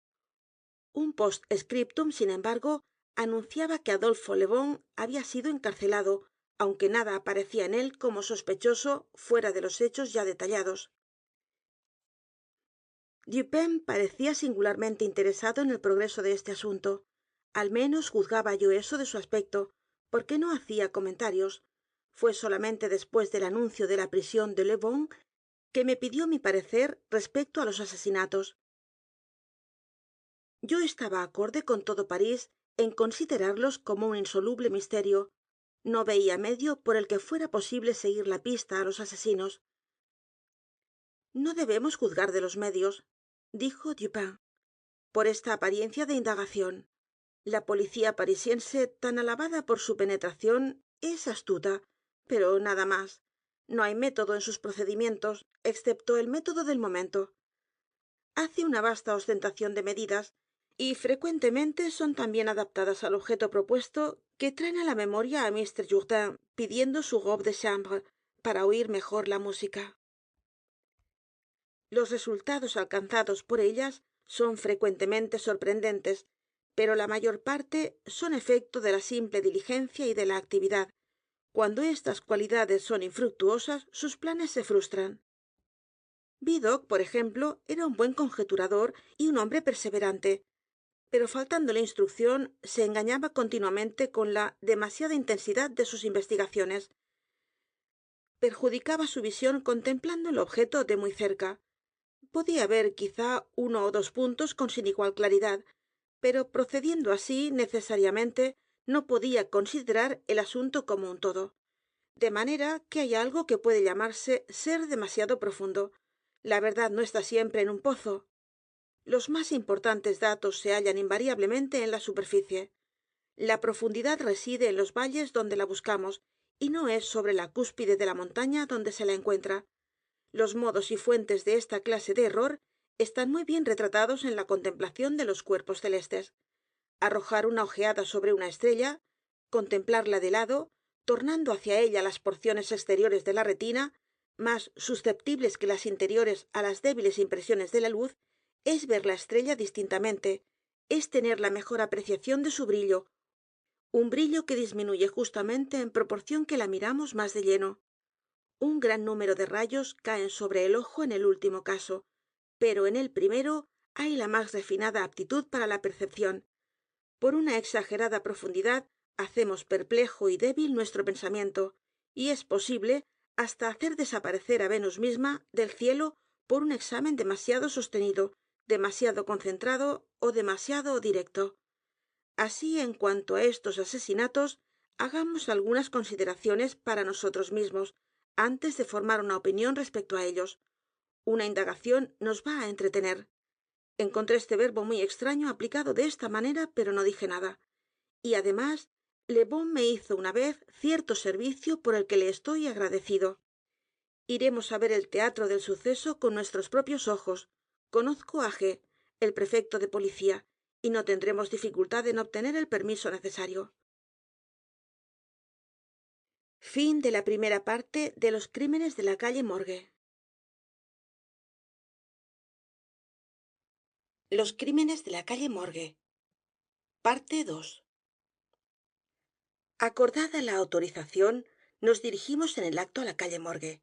Un post-scriptum, sin embargo, anunciaba que Adolfo Le Bon había sido encarcelado, aunque nada aparecía en él como sospechoso fuera de los hechos ya detallados. Dupin parecía singularmente interesado en el progreso de este asunto. Al menos juzgaba yo eso de su aspecto, porque no hacía comentarios. Fué solamente después del anuncio de la prisión de Le Bon que me pidió mi parecer respecto a los asesinatos. Yo estaba acorde con todo París en considerarlos como un insoluble misterio. No veía medio por el que fuera posible seguir la pista a los asesinos. No debemos juzgar de los medios, dijo Dupin, por esta apariencia de indagación. La policía parisiense, tan alabada por su penetración, es astuta, pero nada más. No hay método en sus procedimientos, excepto el método del momento. Hace una vasta ostentación de medidas, y frecuentemente son tan bien adaptadas al objeto propuesto que traen a la memoria a Mr. Jourdain pidiendo su robe de chambre para oír mejor la música. Los resultados alcanzados por ellas son frecuentemente sorprendentes, pero la mayor parte son efecto de la simple diligencia y de la actividad. Cuando estas cualidades son infructuosas, sus planes se frustran. Vidocq, por ejemplo, era un buen conjeturador y un hombre perseverante, pero faltándole instrucción, se engañaba continuamente con la demasiada intensidad de sus investigaciones. Perjudicaba su visión contemplando el objeto de muy cerca. Podía ver quizá uno o dos puntos con sin igual claridad, pero procediendo así necesariamente no podía considerar el asunto como un todo. De manera que hay algo que puede llamarse ser demasiado profundo. La verdad no está siempre en un pozo. Los más importantes datos se hallan invariablemente en la superficie. La profundidad reside en los valles donde la buscamos, y no es sobre la cúspide de la montaña donde se la encuentra. Los modos y fuentes de esta clase de error están muy bien retratados en la contemplación de los cuerpos celestes. Arrojar una ojeada sobre una estrella, contemplarla de lado, tornando hacia ella las porciones exteriores de la retina, más susceptibles que las interiores á las débiles impresiones de la luz, es ver la estrella distintamente, es tener la mejor apreciación de su brillo, un brillo que disminuye justamente en proporción que la miramos más de lleno. Un gran número de rayos caen sobre el ojo en el último caso, pero en el primero hay la más refinada aptitud para la percepción. Por una exagerada profundidad hacemos perplejo y débil nuestro pensamiento, y es posible hasta hacer desaparecer á Venus misma del cielo por un examen demasiado sostenido, demasiado concentrado ó demasiado directo. Así, en cuanto á estos asesinatos, hagamos algunas consideraciones para nosotros mismos antes de formar una opinión respecto á ellos. Una indagación nos va á entretener. Encontré este verbo muy extraño aplicado de esta manera, pero no dije nada. Y además, Le Bon me hizo una vez cierto servicio por el que le estoy agradecido. Iremos á ver el teatro del suceso con nuestros propios ojos. Conozco á G, el prefecto de policía, y no tendremos dificultad en obtener el permiso necesario. Fin de la primera parte de Los crímenes de la calle Morgue. Los crímenes de la calle Morgue. Parte 2. Acordada la autorización, nos dirigimos en el acto á la calle Morgue.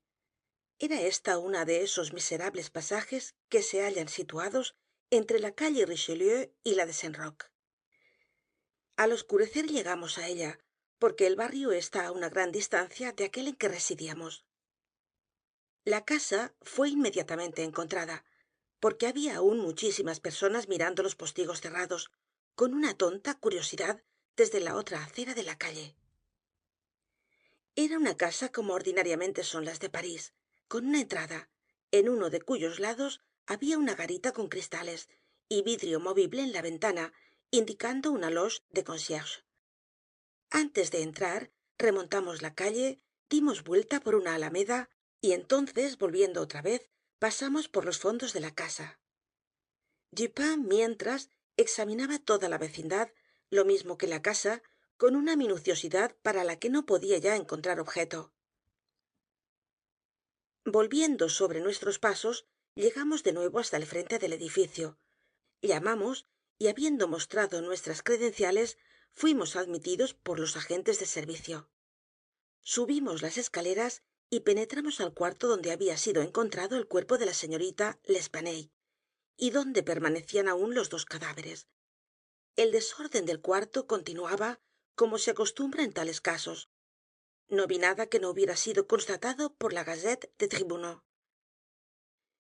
Era esta una de esos miserables pasajes que se hallan situados entre la calle Richelieu y la de Saint-Roch. Al oscurecer llegamos á ella, porque el barrio está á una gran distancia de aquel en que residíamos. La casa fué inmediatamente encontrada, porque había aún muchísimas personas mirando los postigos cerrados, con una tonta curiosidad desde la otra acera de la calle. Era una casa como ordinariamente son las de París, con una entrada, en uno de cuyos lados había una garita con cristales y vidrio movible en la ventana, indicando una loge de concierge. Antes de entrar, remontamos la calle, dimos vuelta por una alameda y entonces, volviendo otra vez, pasamos por los fondos de la casa. Dupin, mientras, examinaba toda la vecindad, lo mismo que la casa, con una minuciosidad para la que no podía ya encontrar objeto. Volviendo sobre nuestros pasos, llegamos de nuevo hasta el frente del edificio. Llamamos y, habiendo mostrado nuestras credenciales, fuimos admitidos por los agentes de servicio. Subimos las escaleras y penetramos al cuarto donde había sido encontrado el cuerpo de la señorita l'Espanaye, y donde permanecían aún los dos cadáveres. El desorden del cuarto continuaba como se acostumbra en tales casos. No vi nada que no hubiera sido constatado por la Gazette des Tribunaux.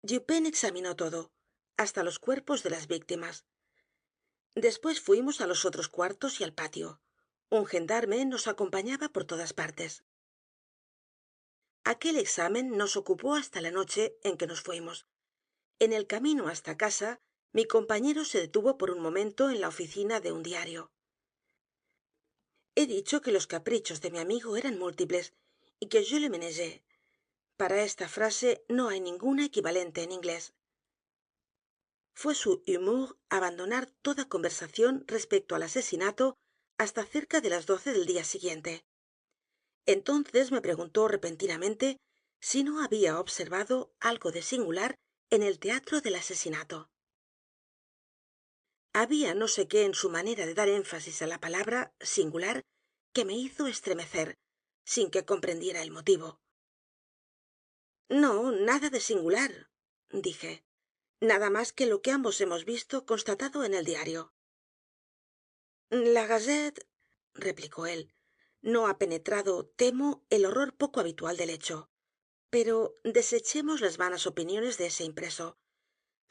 Dupin examinó todo, hasta los cuerpos de las víctimas. Después fuimos á los otros cuartos y al patio. Un gendarme nos acompañaba por todas partes. Aquel examen nos ocupó hasta la noche en que nos fuimos. En el camino hasta casa, mi compañero se detuvo por un momento en la oficina de un diario. He dicho que los caprichos de mi amigo eran múltiples y que je le ménageais. Para esta frase no hay ninguna equivalente en inglés. Fue su humour abandonar toda conversación respecto al asesinato hasta cerca de las 12 del día siguiente. Entonces me preguntó repentinamente si no había observado algo de singular en el teatro del asesinato. Había no sé qué en su manera de dar énfasis á la palabra singular que me hizo estremecer sin que comprendiera el motivo. No, nada de singular, dije. Nada más que lo que ambos hemos visto constatado en el diario. La Gazette, replicó él, no ha penetrado, temo, el horror poco habitual del hecho. Pero desechemos las vanas opiniones de ese impreso.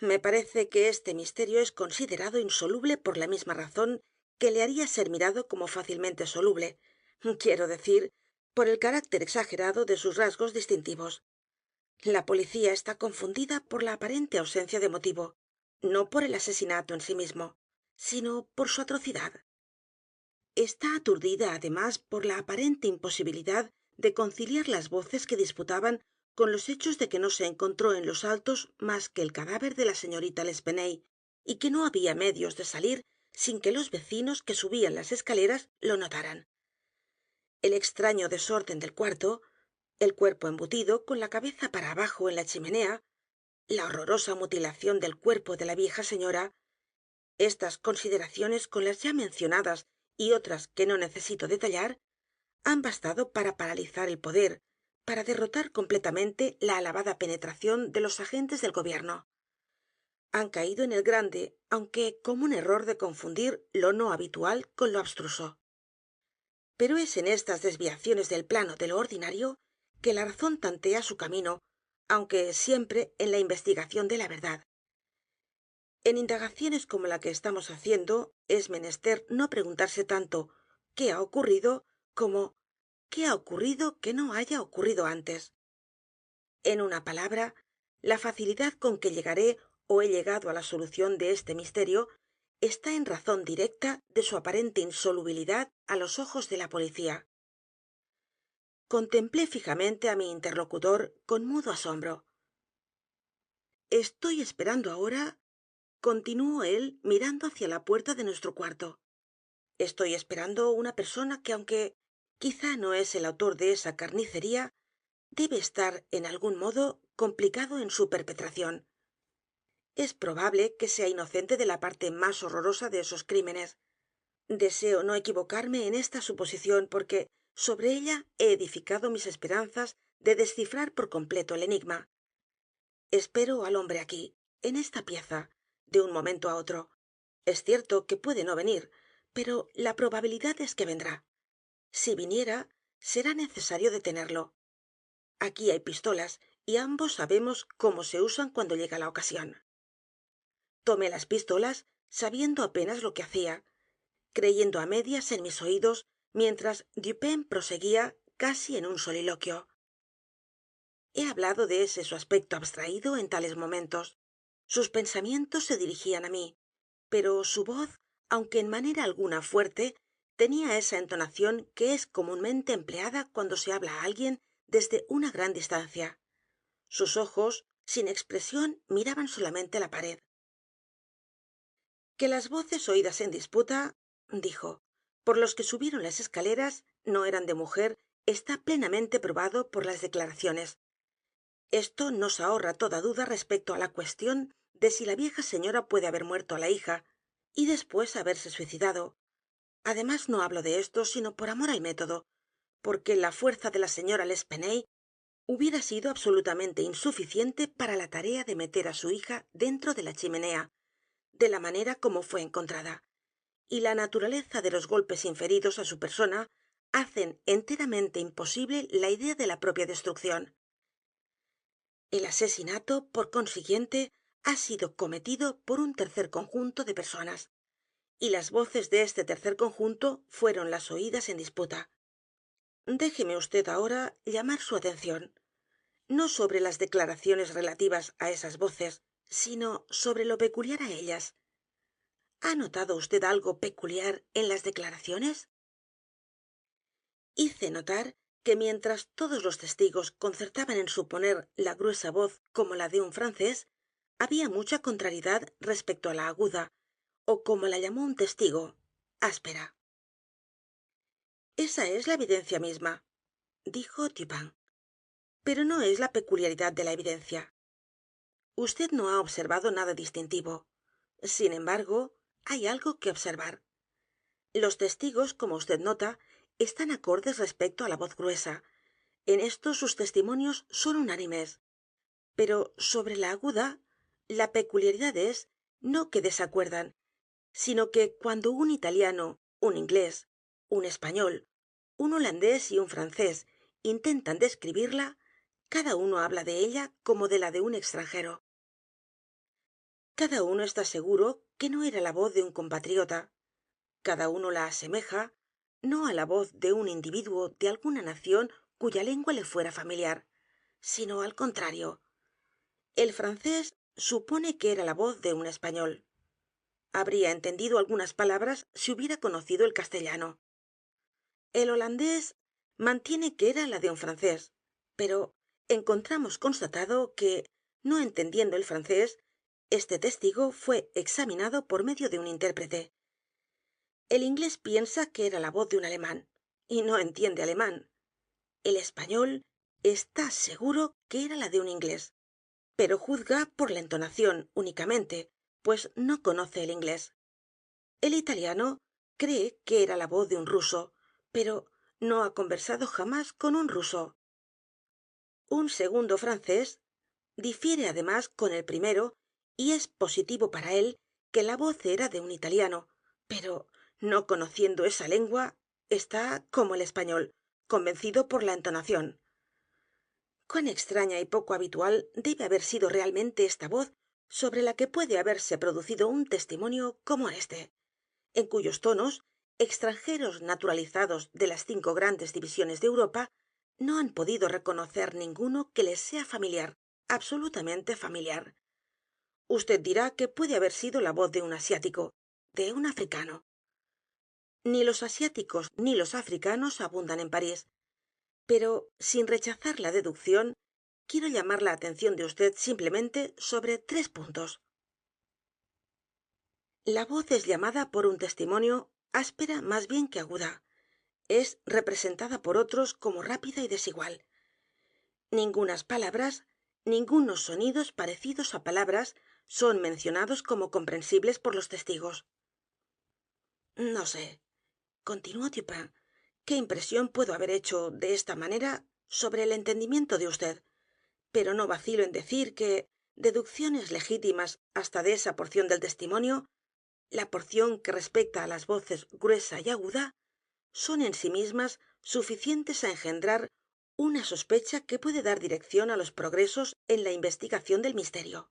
Me parece que este misterio es considerado insoluble por la misma razón que le haría ser mirado como fácilmente soluble. Quiero decir, por el carácter exagerado de sus rasgos distintivos. La policía está confundida por la aparente ausencia de motivo, no por el asesinato en sí mismo, sino por su atrocidad. Está aturdida además por la aparente imposibilidad de conciliar las voces que disputaban con los hechos de que no se encontró en los altos más que el cadáver de la señorita l'Espanaye y que no había medios de salir sin que los vecinos que subían las escaleras lo notaran. El extraño desorden del cuarto, el cuerpo embutido con la cabeza para abajo en la chimenea, la horrorosa mutilación del cuerpo de la vieja señora, estas consideraciones con las ya mencionadas y otras que no necesito detallar, han bastado para paralizar el poder, para derrotar completamente la alabada penetración de los agentes del gobierno. Han caído en el grande, aunque común error de confundir lo no habitual con lo abstruso. Pero es en estas desviaciones del plano de lo ordinario que la razón tantea su camino, aunque siempre en la investigación de la verdad. En indagaciones como la que estamos haciendo es menester no preguntarse tanto qué ha ocurrido como qué ha ocurrido que no haya ocurrido antes. En una palabra, la facilidad con que llegaré ó he llegado á la solución de este misterio está en razón directa de su aparente insolubilidad á los ojos de la policía. Contemplé fijamente á mi interlocutor con mudo asombro. Estoy esperando ahora, continuó él mirando hacia la puerta de nuestro cuarto. Estoy esperando una persona que, aunque quizá no es el autor de esa carnicería, debe estar en algún modo complicado en su perpetración. Es probable que sea inocente de la parte más horrorosa de esos crímenes. Deseo no equivocarme en esta suposición porque sobre ella he edificado mis esperanzas de descifrar por completo el enigma. Espero al hombre aquí, en esta pieza, de un momento á otro. Es cierto que puede no venir, pero la probabilidad es que vendrá. Si viniera, será necesario detenerlo. Aquí hay pistolas y ambos sabemos cómo se usan cuando llega la ocasión. Tomé las pistolas sabiendo apenas lo que hacía, creyendo á medias en mis oídos mientras Dupin proseguía casi en un soliloquio. He hablado de ese su aspecto abstraído en tales momentos. Sus pensamientos se dirigían á mí, pero su voz, aunque en manera alguna fuerte, tenía esa entonación que es comúnmente empleada cuando se habla á alguien desde una gran distancia. Sus ojos, sin expresión, miraban solamente la pared. Que las voces oídas en disputa, dijo, por los que subieron las escaleras no eran de mujer, está plenamente probado por las declaraciones. Esto nos ahorra toda duda respecto á la cuestión de si la vieja señora puede haber muerto á la hija y después haberse suicidado. Además, no hablo de esto sino por amor al método, porque la fuerza de la señora l'Espanaye hubiera sido absolutamente insuficiente para la tarea de meter á su hija dentro de la chimenea, de la manera como fué encontrada, y la naturaleza de los golpes inferidos á su persona hacen enteramente imposible la idea de la propia destrucción. El asesinato, por consiguiente, ha sido cometido por un tercer conjunto de personas, y las voces de este tercer conjunto fueron las oídas en disputa. Déjeme vd ahora llamar su atención, no sobre las declaraciones relativas á esas voces, sino sobre lo peculiar á ellas. ¿Ha notado vd algo peculiar en las declaraciones? Hice notar que mientras todos los testigos concertaban en suponer la gruesa voz como la de un francés, había mucha contrariedad respecto á la aguda, ó como la llamó un testigo, áspera. Esa es la evidencia misma, dijo Dupin, pero no es la peculiaridad de la evidencia. Usted no ha observado nada distintivo. Sin embargo, hay algo que observar. Los testigos, como usted nota, están acordes respecto á la voz gruesa. En esto sus testimonios son unánimes. Pero sobre la aguda, la peculiaridad es no que desacuerdan, sino que cuando un italiano, un inglés, un español, un holandés y un francés intentan describirla, cada uno habla de ella como de la de un extranjero. Cada uno está seguro que no era la voz de un compatriota. Cada uno la asemeja, no á la voz de un individuo de alguna nación cuya lengua le fuera familiar, sino al contrario. El francés supone que era la voz de un español. Habría entendido algunas palabras si hubiera conocido el castellano. El holandés mantiene que era la de un francés, pero encontramos constatado que, no entendiendo el francés, este testigo fué examinado por medio de un intérprete. El inglés piensa que era la voz de un alemán, y no entiende alemán. El español está seguro que era la de un inglés, pero juzga por la entonación únicamente, pues no conoce el inglés. El italiano cree que era la voz de un ruso, pero no ha conversado jamás con un ruso. Un segundo francés difiere además con el primero y es positivo para él que la voz era de un italiano, pero no conociendo esa lengua está como el español, convencido por la entonación. Cuán extraña y poco habitual debe haber sido realmente esta voz sobre la que puede haberse producido un testimonio como este, en cuyos tonos extranjeros naturalizados de las 5 grandes divisiones de Europa no han podido reconocer ninguno que les sea familiar, absolutamente familiar. Usted dirá que puede haber sido la voz de un asiático, de un africano. Ni los asiáticos ni los africanos abundan en París, pero sin rechazar la deducción, quiero llamar la atención de usted simplemente sobre 3 puntos. La voz es llamada por un testimonio áspera más bien que aguda. Es representada por otros como rápida y desigual. Ningunas palabras, ningunos sonidos parecidos á palabras son mencionados como comprensibles por los testigos. No sé, continuó Dupin, qué impresión puedo haber hecho de esta manera sobre el entendimiento de usted, pero no vacilo en decir que deducciones legítimas hasta de esa porción del testimonio, la porción que respecta á las voces gruesa y aguda, son en sí mismas suficientes á engendrar una sospecha que puede dar dirección á los progresos en la investigación del misterio.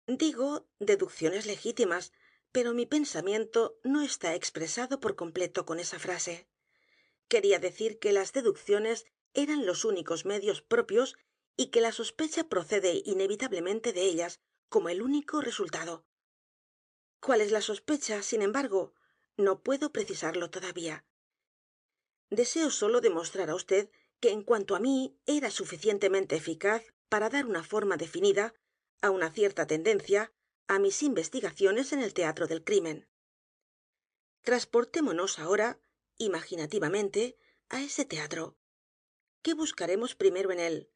Digo deducciones legítimas, pero mi pensamiento no está expresado por completo con esa frase. Quería decir que las deducciones eran los únicos medios propios y que la sospecha procede inevitablemente de ellas como el único resultado. ¿Cuál es la sospecha, sin embargo? No puedo precisarlo todavía. Deseo solo demostrar á usted que en cuanto á mí era suficientemente eficaz para dar una forma definida á una cierta tendencia á mis investigaciones en el teatro del crimen. Transportémonos ahora imaginativamente á ese teatro. ¿Qué buscaremos primero en él?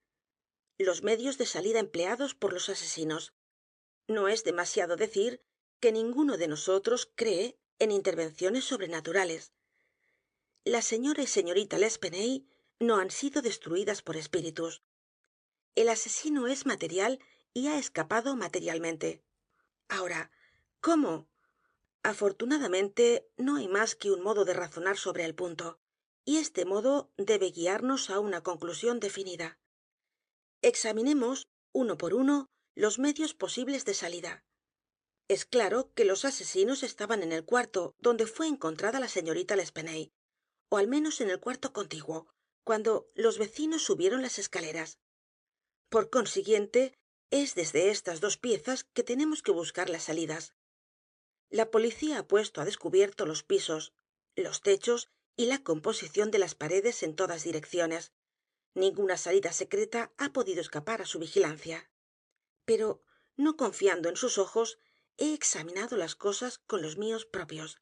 Los medios de salida empleados por los asesinos. No es demasiado decir que ninguno de nosotros cree en intervenciones sobrenaturales. La señora y señorita no han sido destruidas por espíritus. El asesino es material y ha escapado materialmente. Ahora, ¿cómo? Afortunadamente, no hay más que un modo de razonar sobre el punto, y este modo debe guiarnos a una conclusión definida. Examinemos, uno por uno, los medios posibles de salida. Es claro que los asesinos estaban en el cuarto donde fue encontrada la señorita L'Espanaye, o al menos en el cuarto contiguo, cuando los vecinos subieron las escaleras. Por consiguiente, es desde estas dos piezas que tenemos que buscar las salidas. La policía ha puesto a descubierto los pisos, los techos y la composición de las paredes en todas direcciones. Ninguna salida secreta ha podido escapar a su vigilancia. Pero, no confiando en sus ojos, he examinado las cosas con los míos propios.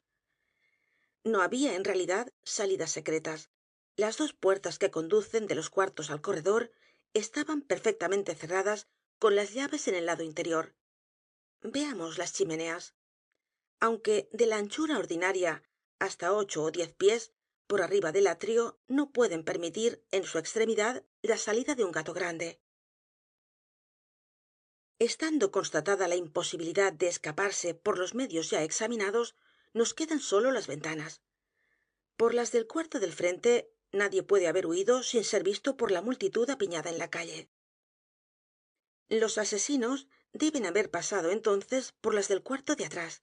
No había, en realidad, salidas secretas. Las dos puertas que conducen de los cuartos al corredor estaban perfectamente cerradas con las llaves en el lado interior. Veamos las chimeneas. Aunque de la anchura ordinaria hasta 8 ó 10 pies, por arriba del atrio, no pueden permitir, en su extremidad, la salida de un gato grande. Estando constatada la imposibilidad de escaparse por los medios ya examinados, nos quedan sólo las ventanas. Por las del cuarto del frente nadie puede haber huido sin ser visto por la multitud apiñada en la calle. Los asesinos deben haber pasado entonces por las del cuarto de atrás.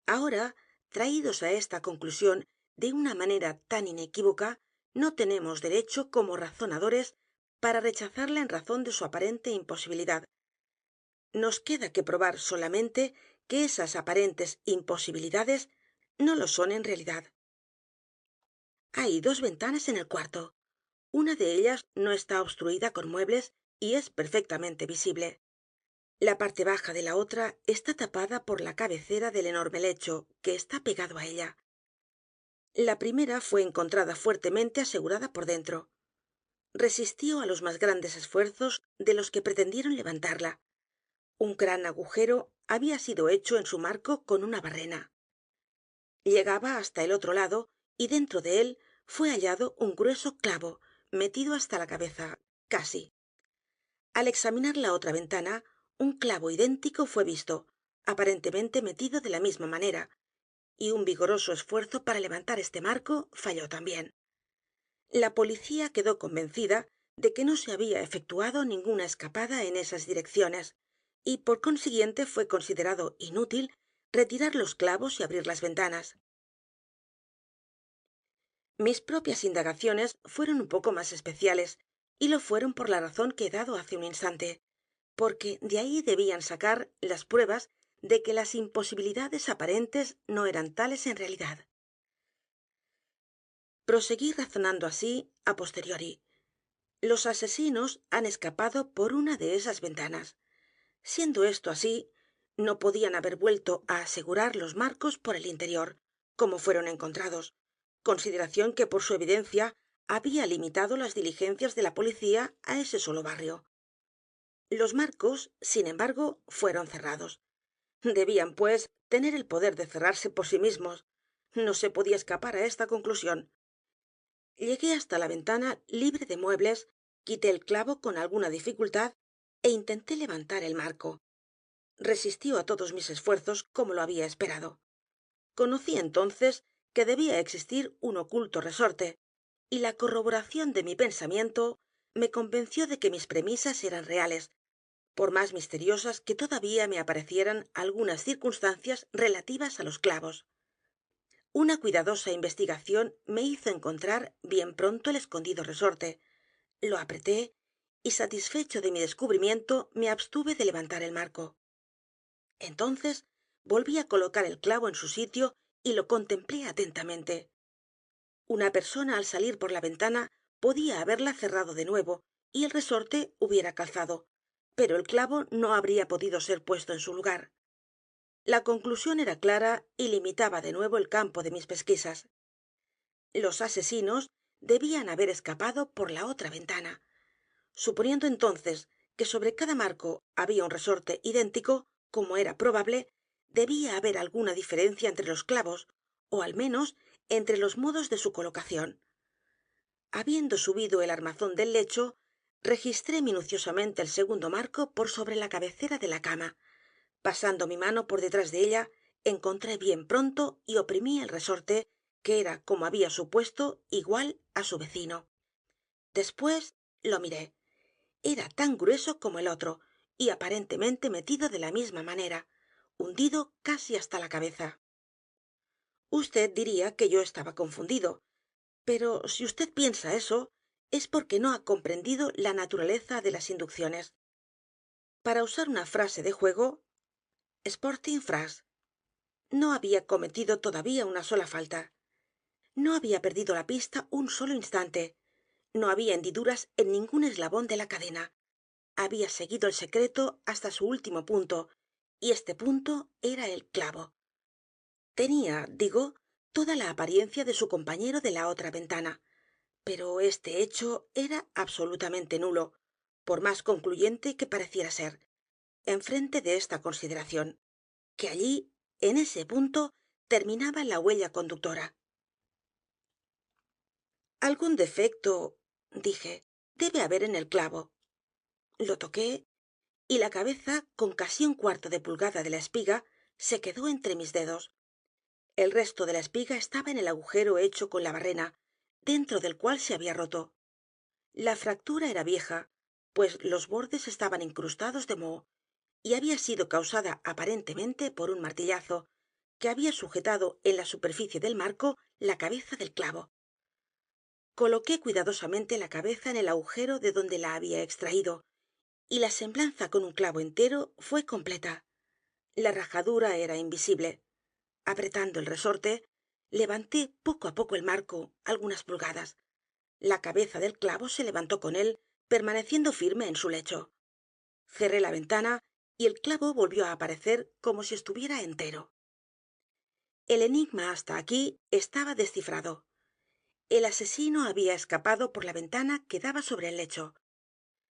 Ahora, traídos a esta conclusión de una manera tan inequívoca, no tenemos derecho como razonadores para rechazarla en razón de su aparente imposibilidad. Nos queda que probar solamente que esas aparentes imposibilidades no lo son en realidad. Hay dos ventanas en el cuarto. Una de ellas no está obstruida con muebles y es perfectamente visible. La parte baja de la otra está tapada por la cabecera del enorme lecho que está pegado a ella. La primera fue encontrada fuertemente asegurada por dentro. Resistió a los más grandes esfuerzos de los que pretendieron levantarla. Un gran agujero había sido hecho en su marco con una barrena. Llegaba hasta el otro lado y dentro de él fue hallado un grueso clavo metido hasta la cabeza, casi. Al examinar la otra ventana, un clavo idéntico fue visto, aparentemente metido de la misma manera, y un vigoroso esfuerzo para levantar este marco falló también. La policía quedó convencida de que no se había efectuado ninguna escapada en esas direcciones, y por consiguiente fue considerado inútil retirar los clavos y abrir las ventanas. Mis propias indagaciones fueron un poco más especiales, y lo fueron por la razón que he dado hace un instante, porque de ahí debían sacar las pruebas de que las imposibilidades aparentes no eran tales en realidad. Proseguí razonando así a posteriori. Los asesinos han escapado por una de esas ventanas. Siendo esto así, no podían haber vuelto a asegurar los marcos por el interior, como fueron encontrados, consideración que por su evidencia había limitado las diligencias de la policía a ese solo barrio. Los marcos, sin embargo, fueron cerrados. Debían, pues, tener el poder de cerrarse por sí mismos. No se podía escapar a esta conclusión. Llegué hasta la ventana libre de muebles, quité el clavo con alguna dificultad e intenté levantar el marco. Resistió a todos mis esfuerzos como lo había esperado. Conocí entonces que debía existir un oculto resorte, y la corroboración de mi pensamiento me convenció de que mis premisas eran reales, por más misteriosas que todavía me aparecieran algunas circunstancias relativas a los clavos. Una cuidadosa investigación me hizo encontrar bien pronto el escondido resorte. Lo apreté y, satisfecho de mi descubrimiento, me abstuve de levantar el marco. Entonces volví a colocar el clavo en su sitio y lo contemplé atentamente. Una persona al salir por la ventana podía haberla cerrado de nuevo y el resorte hubiera calzado, pero el clavo no habría podido ser puesto en su lugar. La conclusión era clara y limitaba de nuevo el campo de mis pesquisas. Los asesinos debían haber escapado por la otra ventana. Suponiendo entonces que sobre cada marco había un resorte idéntico, como era probable, debía haber alguna diferencia entre los clavos, o al menos entre los modos de su colocación. Habiendo subido el armazón del lecho, registré minuciosamente el segundo marco por sobre la cabecera de la cama. Pasando mi mano por detrás de ella, encontré bien pronto y oprimí el resorte, que era, como había supuesto, igual á su vecino. Después lo miré. Era tan grueso como el otro y aparentemente metido de la misma manera, hundido casi hasta la cabeza. Usted diría que yo estaba confundido, pero si usted piensa eso, es porque no ha comprendido la naturaleza de las inducciones. Para usar una frase de juego, sporting phrase, no había cometido todavía una sola falta. No había perdido la pista un solo instante. No había hendiduras en ningún eslabón de la cadena. Había seguido el secreto hasta su último punto, y este punto era el clavo. Tenía, digo, toda la apariencia de su compañero de la otra ventana, pero este hecho era absolutamente nulo, por más concluyente que pareciera ser, enfrente de esta consideración, que allí, en ese punto, terminaba la huella conductora. Algún defecto, dije, debe haber en el clavo. Lo toqué y la cabeza, con casi un cuarto de pulgada de la espiga, se quedó entre mis dedos. El resto de la espiga estaba en el agujero hecho con la barrena, dentro del cual se había roto. La fractura era vieja, pues los bordes estaban incrustados de moho, y había sido causada aparentemente por un martillazo, que había sujetado en la superficie del marco la cabeza del clavo. Coloqué cuidadosamente la cabeza en el agujero de donde la había extraído, y la semblanza con un clavo entero fue completa. La rajadura era invisible. Apretando el resorte, levanté poco á poco el marco algunas pulgadas. La cabeza del clavo se levantó con él, permaneciendo firme en su lecho. Cerré la ventana y el clavo volvió á aparecer como si estuviera entero. El enigma hasta aquí estaba descifrado. El asesino había escapado por la ventana que daba sobre el lecho.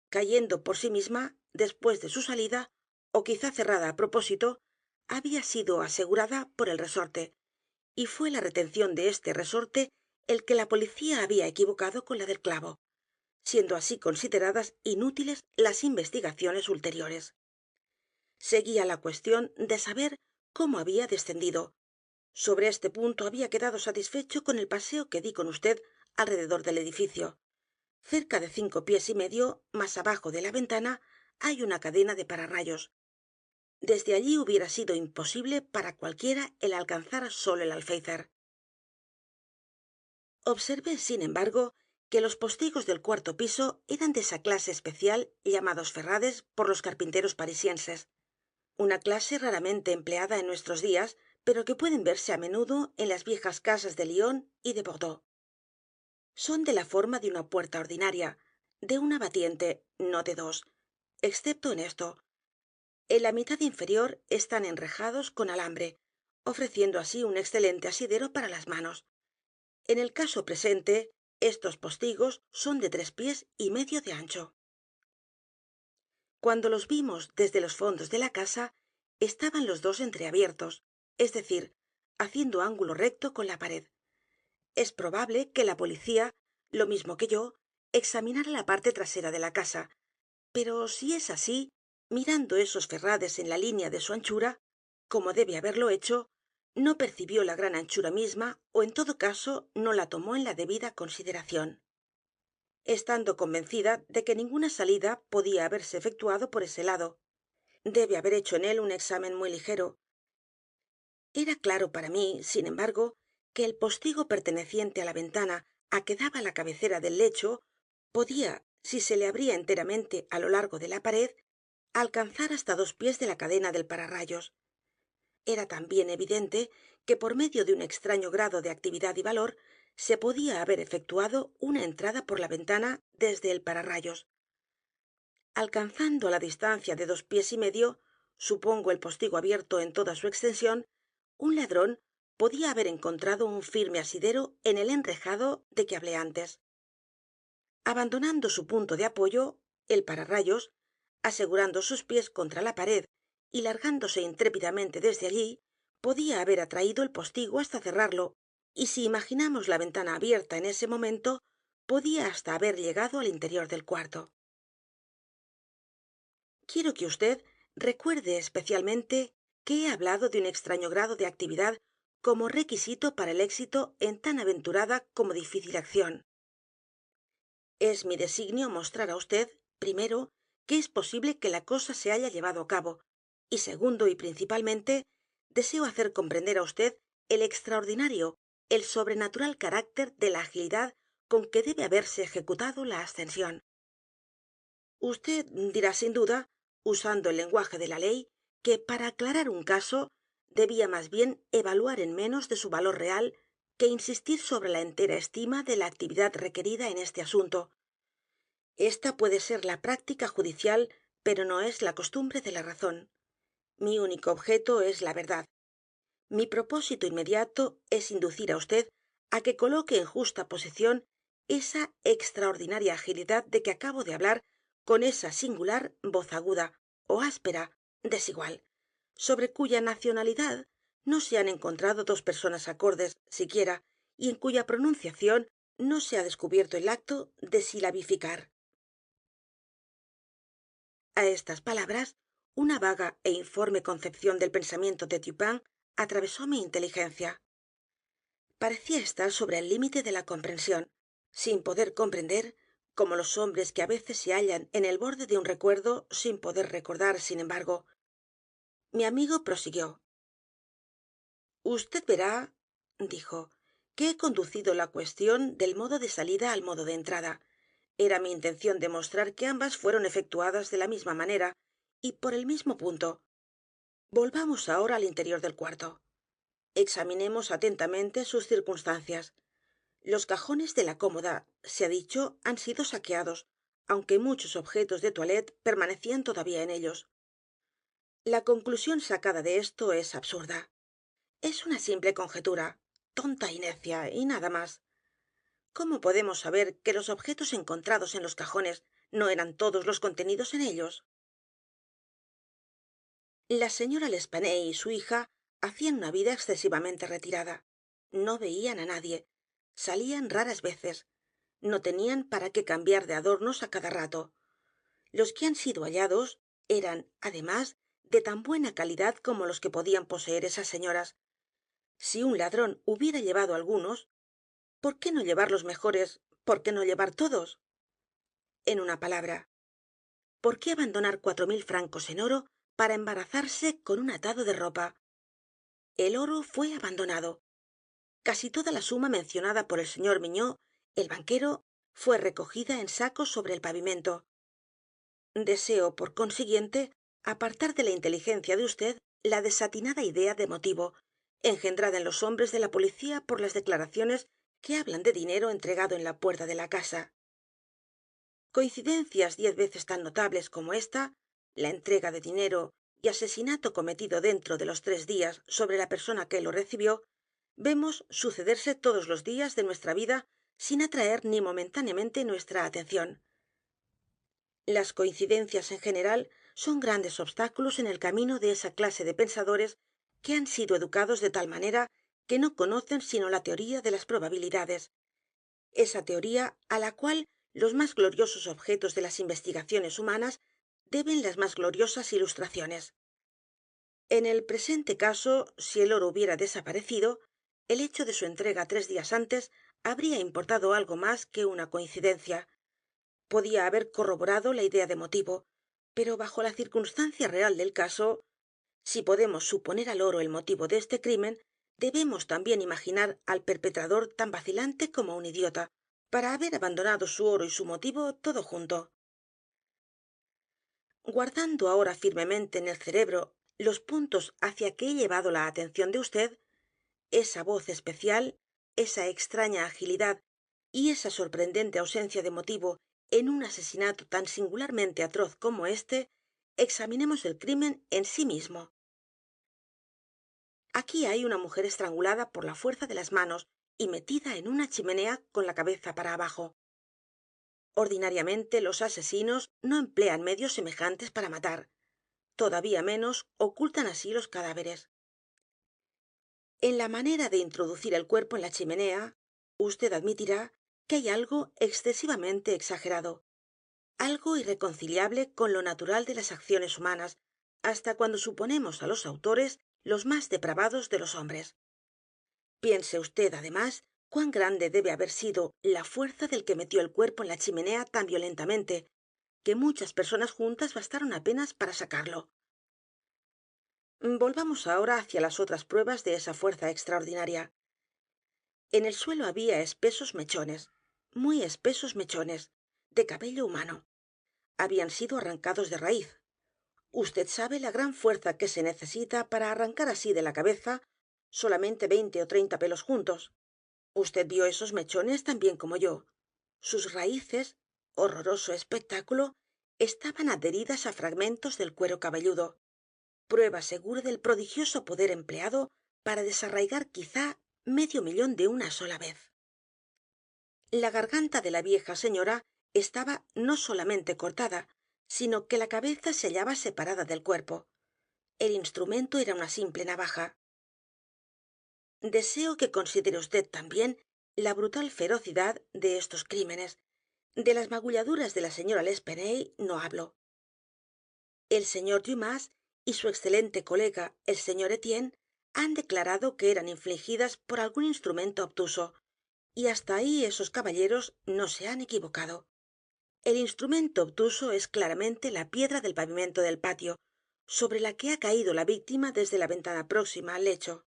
Cayendo por sí misma, después de su salida, o quizá cerrada a propósito, había sido asegurada por el resorte, y fue la retención de este resorte el que la policía había equivocado con la del clavo, siendo así consideradas inútiles las investigaciones ulteriores. Seguía la cuestión de saber cómo había descendido. Sobre este punto había quedado satisfecho con el paseo que di con vd alrededor del edificio. Cerca de 5 pies y medio más abajo de la ventana hay una cadena de pararrayos. Desde allí hubiera sido imposible para cualquiera el alcanzar solo el alféizar. Observé, sin embargo, que los postigos del cuarto piso eran de esa clase especial llamados ferrades por los carpinteros parisienses, una clase raramente empleada en nuestros días, pero que pueden verse á menudo en las viejas casas de Lyon y de Bordeaux. Son de la forma de una puerta ordinaria, de una batiente, no de dos, excepto en esto: en la mitad inferior están enrejados con alambre, ofreciendo así un excelente asidero para las manos. En el caso presente, estos postigos son de 3 pies y medio de ancho. Cuando los vimos desde los fondos de la casa, estaban los dos entreabiertos, es decir, haciendo ángulo recto con la pared. Es probable que la policía, lo mismo que yo, examinara la parte trasera de la casa, pero si es así, mirando esos ferrades en la línea de su anchura, como debe haberlo hecho, no percibió la gran anchura misma o en todo caso no la tomó en la debida consideración. Estando convencida de que ninguna salida podía haberse efectuado por ese lado, debe haber hecho en él un examen muy ligero. Era claro para mí, sin embargo, que el postigo perteneciente á la ventana á que daba la cabecera del lecho podía, si se le abría enteramente á lo largo de la pared, alcanzar hasta 2 pies de la cadena del pararrayos. Era también evidente que por medio de un extraño grado de actividad y valor se podía haber efectuado una entrada por la ventana desde el pararrayos. Alcanzando la distancia de 2 pies y medio, supongo el postigo abierto en toda su extensión, un ladrón podía haber encontrado un firme asidero en el enrejado de que hablé antes. Abandonando su punto de apoyo, el pararrayos, asegurando sus pies contra la pared y largándose intrépidamente desde allí, podía haber atraído el postigo hasta cerrarlo, y si imaginamos la ventana abierta en ese momento, podía hasta haber llegado al interior del cuarto. Quiero que vd recuerde especialmente que he hablado de un extraño grado de actividad como requisito para el éxito en tan aventurada como difícil acción. Es mi designio mostrar á vd, primero, que es posible que la cosa se haya llevado á cabo, y segundo y principalmente, deseo hacer comprender á vd el extraordinario, el sobrenatural carácter de la agilidad con que debe haberse ejecutado la ascensión. Vd dirá sin duda, usando el lenguaje de la ley, que para aclarar un caso debía más bien evaluar en menos de su valor real que insistir sobre la entera estima de la actividad requerida en este asunto. Esta puede ser la práctica judicial, pero no es la costumbre de la razón. Mi único objeto es la verdad. Mi propósito inmediato es inducir á vd á que coloque en justa posición esa extraordinaria agilidad de que acabo de hablar con esa singular voz aguda ó áspera, desigual, sobre cuya nacionalidad no se han encontrado dos personas acordes siquiera y en cuya pronunciación no se ha descubierto el acto de silabificar. A estas palabras, una vaga é informe concepción del pensamiento de Dupin atravesó mi inteligencia. Parecía estar sobre el límite de la comprensión, sin poder comprender, como los hombres que a veces se hallan en el borde de un recuerdo sin poder recordar, sin embargo. Mi amigo prosiguió. Vd verá, dijo, que he conducido la cuestión del modo de salida al modo de entrada. Era mi intención demostrar que ambas fueron efectuadas de la misma manera y por el mismo punto. Volvamos ahora al interior del cuarto. Examinemos atentamente sus circunstancias. Los cajones de la cómoda, se ha dicho, han sido saqueados, aunque muchos objetos de toilette permanecían todavía en ellos. La conclusión sacada de esto es absurda. Es una simple conjetura, tonta y necia, y nada más. ¿Cómo podemos saber que los objetos encontrados en los cajones no eran todos los contenidos en ellos? La señora L'Espanaye y su hija hacían una vida excesivamente retirada. No veían á nadie. Salían raras veces. No tenían para qué cambiar de adornos á cada rato. Los que han sido hallados eran, además, de tan buena calidad como los que podían poseer esas señoras. Si un ladrón hubiera llevado algunos, ¿por qué no llevar los mejores? ¿Por qué no llevar todos? En una palabra, ¿por qué abandonar 4000 francos en oro para embarazarse con un atado de ropa? El oro fué abandonado. Casi toda la suma mencionada por el señor mignaud, el banquero, fué recogida en sacos sobre el pavimento. Deseo, por consiguiente, apartar de la inteligencia de vd la desatinada idea de motivo, engendrada en los hombres de la policía por las declaraciones que hablan de dinero entregado en la puerta de la casa. Coincidencias 10 veces tan notables como esta, la entrega de dinero y asesinato cometido dentro de los 3 días sobre la persona que lo recibió, vemos sucederse todos los días de nuestra vida sin atraer ni momentáneamente nuestra atención. Las coincidencias en general son grandes obstáculos en el camino de esa clase de pensadores que han sido educados de tal manera que no conocen sino la teoría de las probabilidades, esa teoría á la cual los más gloriosos objetos de las investigaciones humanas deben las más gloriosas ilustraciones. En el presente caso, si el oro hubiera desaparecido, el hecho de su entrega 3 días antes habría importado algo más que una coincidencia. Podía haber corroborado la idea de motivo, pero bajo la circunstancia real del caso, si podemos suponer al oro el motivo de este crimen, debemos también imaginar al perpetrador tan vacilante como un idiota, para haber abandonado su oro y su motivo todo junto. Guardando ahora firmemente en el cerebro los puntos hacia que he llevado la atención de vd, esa voz especial, esa extraña agilidad y esa sorprendente ausencia de motivo en un asesinato tan singularmente atroz como éste, examinemos el crimen en sí mismo. Aquí hay una mujer estrangulada por la fuerza de las manos y metida en una chimenea con la cabeza para abajo. Ordinariamente los asesinos no emplean medios semejantes para matar. Todavía menos ocultan así los cadáveres. En la manera de introducir el cuerpo en la chimenea, vd admitirá que hay algo excesivamente exagerado, algo irreconciliable con lo natural de las acciones humanas, hasta cuando suponemos á los autores los más depravados de los hombres. Piense vd además cuán grande debe haber sido la fuerza del que metió el cuerpo en la chimenea tan violentamente, que muchas personas juntas bastaron apenas para sacarlo. Volvamos ahora hacia las otras pruebas de esa fuerza extraordinaria. En el suelo había espesos mechones, muy espesos mechones, de cabello humano. Habían sido arrancados de raíz. Usted sabe la gran fuerza que se necesita para arrancar así de la cabeza solamente 20 ó 30 pelos juntos. Usted vio esos mechones tan bien como yo. Sus raíces, horroroso espectáculo, estaban adheridas á fragmentos del cuero cabelludo, prueba segura del prodigioso poder empleado para desarraigar quizá 500.000 de una sola vez. La garganta de la vieja señora estaba no solamente cortada, sino que la cabeza se hallaba separada del cuerpo. El instrumento era una simple navaja. Deseo que considere vd también la brutal ferocidad de estos crímenes. De las magulladuras de la señora l'Espanaye no hablo. El señor Dumas y su excelente colega el señor Etienne han declarado que eran infligidas por algún instrumento obtuso, y hasta ahí esos caballeros no se han equivocado. El instrumento obtuso es claramente la piedra del pavimento del patio, sobre la que ha caído la víctima desde la ventana próxima al lecho.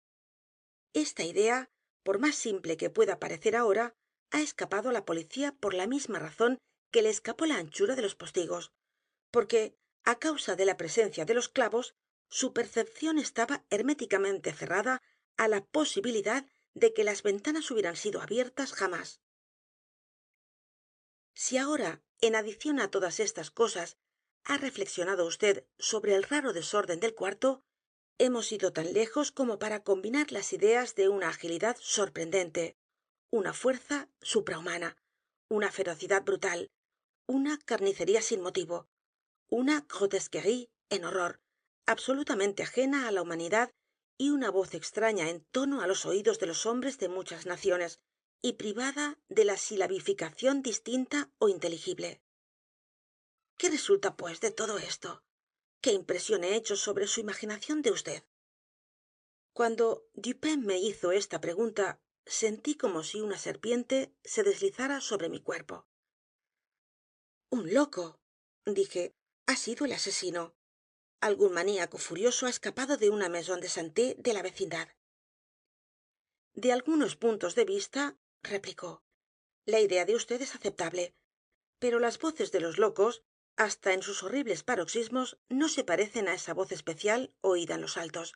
Esta idea, por más simple que pueda parecer ahora, ha escapado á la policía por la misma razón que le escapó la anchura de los postigos, porque, á causa de la presencia de los clavos, su percepción estaba herméticamente cerrada á la posibilidad de que las ventanas hubieran sido abiertas jamás. Si ahora, en adición á todas estas cosas, ha reflexionado vd sobre el raro desorden del cuarto, hemos ido tan lejos como para combinar las ideas de una agilidad sorprendente, una fuerza suprahumana, una ferocidad brutal, una carnicería sin motivo, una grotesquerie en horror, absolutamente ajena á la humanidad, y una voz extraña en tono á los oídos de los hombres de muchas naciones, y privada de la silabificación distinta ó inteligible. ¿Qué resulta, pues, de todo esto? ¿Qué impresión he hecho sobre su imaginación de vd? Cuando Dupin me hizo esta pregunta, sentí como si una serpiente se deslizara sobre mi cuerpo. Un loco, dije, ha sido el asesino. Algún maníaco furioso ha escapado de una maison de santé de la vecindad. De algunos puntos de vista, replicó, la idea de vd es aceptable, pero las voces de los locos, hasta en sus horribles paroxismos, no se parecen á esa voz especial oída en los altos.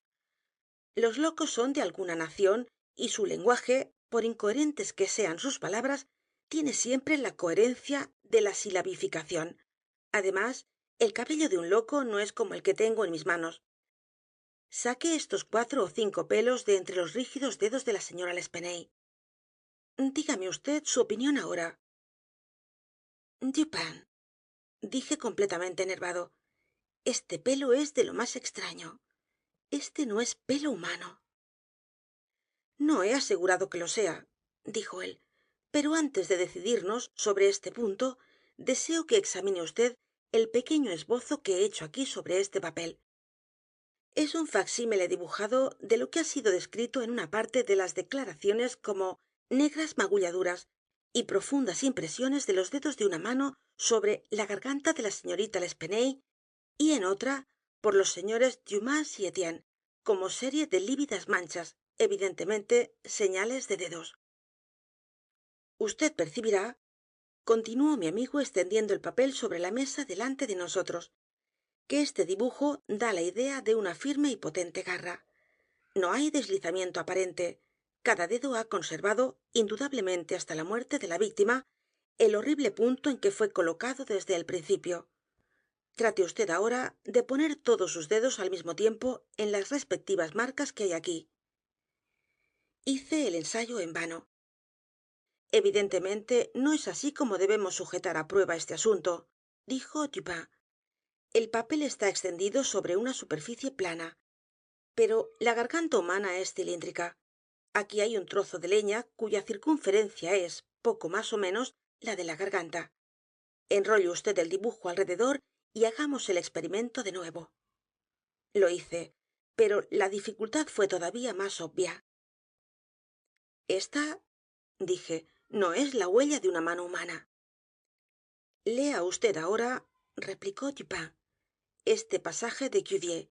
Los locos son de alguna nación y su lenguaje, por incoherentes que sean sus palabras, tiene siempre la coherencia de la silabificación. Además, el cabello de un loco no es como el que tengo en mis manos. Saqué estos 4 ó 5 pelos de entre los rígidos dedos de la señora l'Espanaye. Dígame vd su opinión ahora. Dupin, dije completamente enervado, este pelo es de lo más extraño. Este no es pelo humano. No he asegurado que lo sea, dijo él, pero antes de decidirnos sobre este punto, deseo que examine vd el pequeño esbozo que he hecho aquí sobre este papel. Es un facsímile dibujado de lo que ha sido descrito en una parte de las declaraciones como negras magulladuras y profundas impresiones de los dedos de una mano sobre la garganta de la señorita l'Espanaye, y en otra por los señores Dumas y Etienne, como serie de lívidas manchas, evidentemente señales de dedos. Usted percibirá, continuó mi amigo extendiendo el papel sobre la mesa delante de nosotros, que este dibujo da la idea de una firme y potente garra. No hay deslizamiento aparente. Cada dedo ha conservado, indudablemente hasta la muerte de la víctima, el horrible punto en que fue colocado desde el principio. Trate vd ahora de poner todos sus dedos al mismo tiempo en las respectivas marcas que hay aquí. Hice el ensayo en vano. Evidentemente no es así como debemos sujetar á prueba este asunto, dijo Dupin. El papel está extendido sobre una superficie plana, pero la garganta humana es cilíndrica. Aquí hay un trozo de leña cuya circunferencia es, poco más ó menos la de la garganta. Enrolle vd el dibujo alrededor y hagamos el experimento de nuevo. Lo hice, pero la dificultad fué todavía más obvia. Esta, dije, no es la huella de una mano humana. Lea vd ahora, replicó Dupin, este pasaje de Cuvier.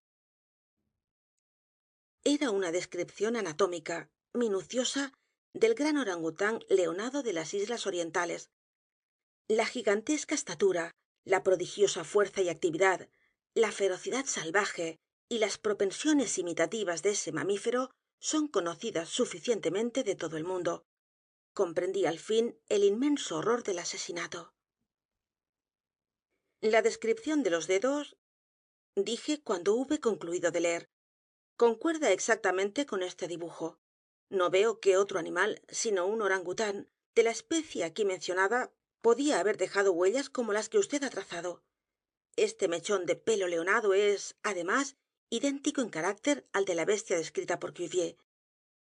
Era una descripción anatómica, minuciosa, del gran orangután leonado de las islas orientales. La gigantesca estatura, la prodigiosa fuerza y actividad, la ferocidad salvaje y las propensiones imitativas de ese mamífero son conocidas suficientemente de todo el mundo. Comprendí al fin el inmenso horror del asesinato. La descripción de los dedos, dije cuando hube concluido de leer, concuerda exactamente con este dibujo. No veo qué otro animal, sino un orangután, de la especie aquí mencionada, podía haber dejado huellas como las que vd ha trazado. Este mechón de pelo leonado es, además, idéntico en carácter al de la bestia descrita por Cuvier.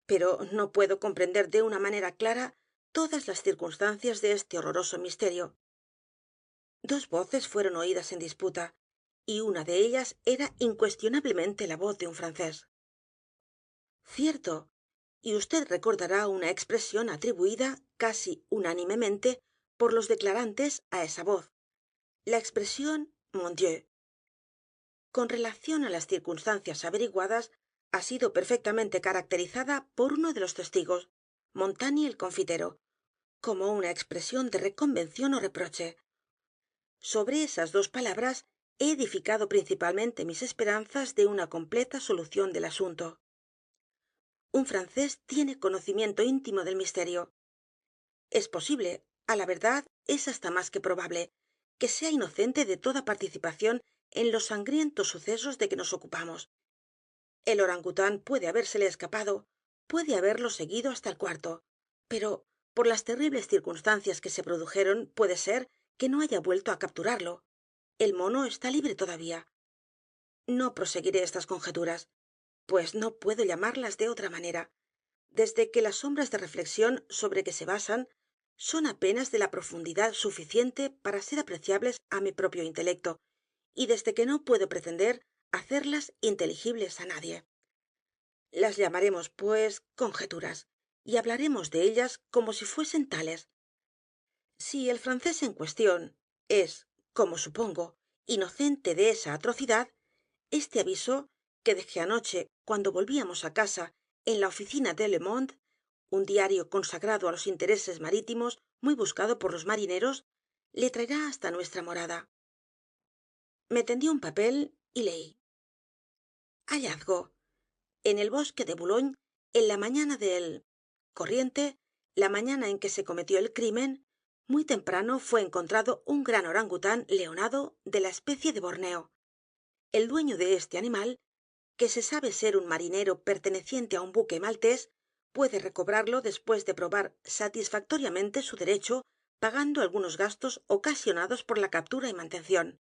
Pero no puedo comprender de una manera clara todas las circunstancias de este horroroso misterio. Dos voces fueron oídas en disputa, y una de ellas era incuestionablemente la voz de un francés. Cierto, y vd recordará una expresión atribuida casi unánimemente por los declarantes á esa voz, la expresión mon Dieu. Con relación á las circunstancias averiguadas, ha sido perfectamente caracterizada por uno de los testigos, Montani el confitero, como una expresión de reconvención ó reproche. Sobre esas dos palabras he edificado principalmente mis esperanzas de una completa solución del asunto. Un francés tiene conocimiento íntimo del misterio. Es posible, á la verdad es hasta más que probable, que sea inocente de toda participación en los sangrientos sucesos de que nos ocupamos. El orangután puede habérsele escapado, puede haberlo seguido hasta el cuarto, pero por las terribles circunstancias que se produjeron puede ser que no haya vuelto á capturarlo. El mono está libre todavía. No proseguiré estas conjeturas, pues no puedo llamarlas de otra manera, desde que las sombras de reflexión sobre que se basan son apenas de la profundidad suficiente para ser apreciables á mi propio intelecto, y desde que no puedo pretender hacerlas inteligibles á nadie. Las llamaremos, pues, conjeturas, y hablaremos de ellas como si fuesen tales. Si el francés en cuestión es, como supongo, inocente de esa atrocidad, este aviso, que dejé anoche cuando volvíamos á casa en la oficina de Le Monde, un diario consagrado á los intereses marítimos muy buscado por los marineros, le traerá hasta nuestra morada. Me tendió un papel y leí. Hallazgo. En el bosque de Boulogne, en la mañana del corriente, la mañana en que se cometió el crimen, muy temprano fue encontrado un gran orangután leonado de la especie de Borneo. El dueño de este animal, que se sabe ser un marinero perteneciente á un buque maltés, puede recobrarlo después de probar satisfactoriamente su derecho pagando algunos gastos ocasionados por la captura y mantención.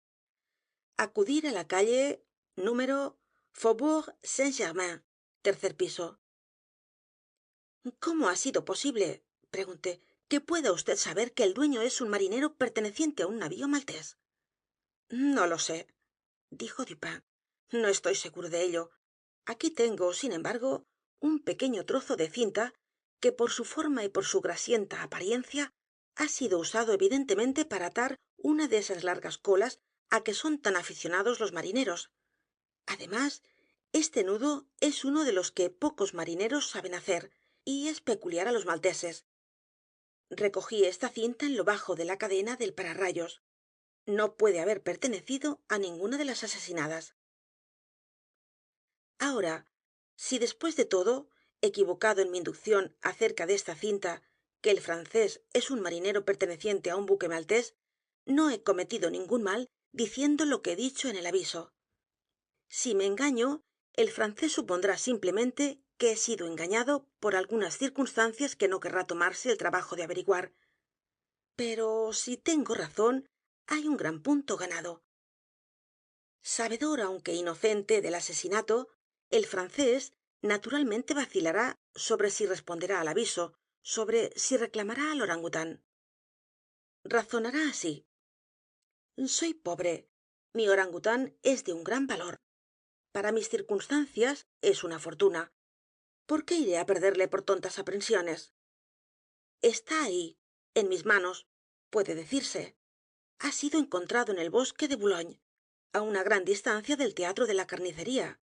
Acudir á la calle número Faubourg Saint-Germain, tercer piso. ¿Cómo ha sido posible, pregunté, que pueda vd saber que el dueño es un marinero perteneciente á un navío maltés? No lo sé, dijo Dupin. No estoy seguro de ello. Aquí tengo, sin embargo, un pequeño trozo de cinta que por su forma y por su grasienta apariencia ha sido usado evidentemente para atar una de esas largas colas á que son tan aficionados los marineros. Además, este nudo es uno de los que pocos marineros saben hacer y es peculiar á los malteses. Recogí esta cinta en lo bajo de la cadena del pararrayos. No puede haber pertenecido á ninguna de las asesinadas. Ahora, si después de todo, equivocado en mi inducción acerca de esta cinta, que el francés es un marinero perteneciente á un buque maltés, no he cometido ningún mal diciendo lo que he dicho en el aviso. Si me engaño, el francés supondrá simplemente que he sido engañado por algunas circunstancias que no querrá tomarse el trabajo de averiguar. Pero si tengo razón, hay un gran punto ganado. Sabedor, aunque inocente, del asesinato, el francés naturalmente vacilará sobre si responderá al aviso, sobre si reclamará al orangután. Razonará así: soy pobre, mi orangután es de un gran valor, para mis circunstancias es una fortuna, ¿por qué iré á perderle por tontas aprensiones? Está ahí, en mis manos, puede decirse. Ha sido encontrado en el bosque de boulogne, á una gran distancia del teatro de la carnicería.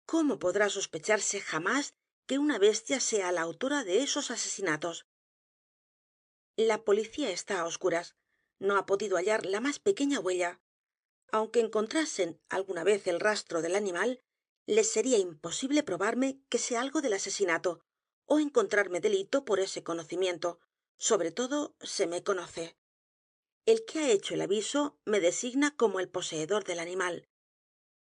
¿Cómo podrá sospecharse jamás que una bestia sea la autora de esos asesinatos? La policía está á oscuras, no ha podido hallar la más pequeña huella. Aunque encontrasen alguna vez el rastro del animal, les sería imposible probarme que sé algo del asesinato ó encontrarme delito por ese conocimiento. Sobre todo, se me conoce. El que ha hecho el aviso me designa como el poseedor del animal.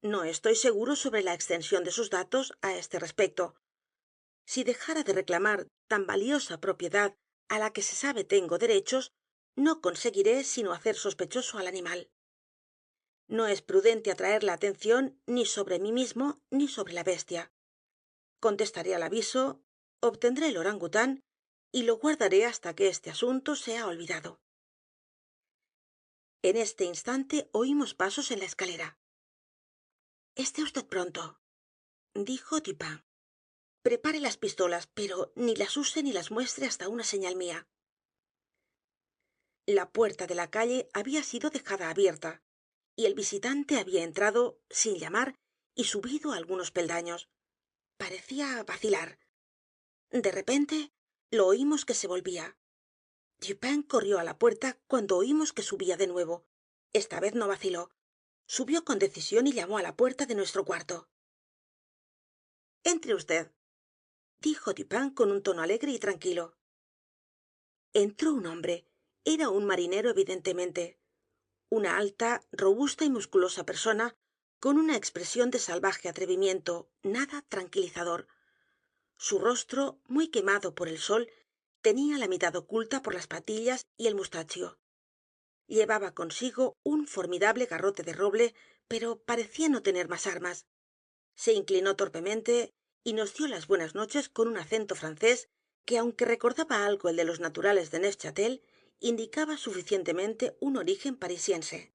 No estoy seguro sobre la extensión de sus datos á este respecto. Si dejara de reclamar tan valiosa propiedad á la que se sabe tengo derechos, no conseguiré sino hacer sospechoso al animal. No es prudente atraer la atención ni sobre mí mismo ni sobre la bestia. Contestaré al aviso, obtendré el orangután y lo guardaré hasta que este asunto sea olvidado. En este instante oímos pasos en la escalera. Esté vd pronto, dijo dupin. Prepare las pistolas, pero ni las use ni las muestre hasta una señal mía. La puerta de la calle había sido dejada abierta y el visitante había entrado sin llamar y subido algunos peldaños. Parecía vacilar. De repente lo oímos que se volvía. Dupin corrió á la puerta cuando oímos que subía de nuevo. Esta vez no vaciló. Subió con decisión y llamó á la puerta de nuestro cuarto. Entre vd, dijo Dupin con un tono alegre y tranquilo. Entró un hombre. Era un marinero evidentemente. Una alta, robusta y musculosa persona con una expresión de salvaje atrevimiento nada tranquilizador. Su rostro, muy quemado por el sol, tenía la mitad oculta por las patillas y el mustachio. Llevaba consigo un formidable garrote de roble, pero parecía no tener más armas. Se inclinó torpemente y nos dio las buenas noches con un acento francés que, aunque recordaba algo el de los naturales de Neufchâtel, indicaba suficientemente un origen parisiense.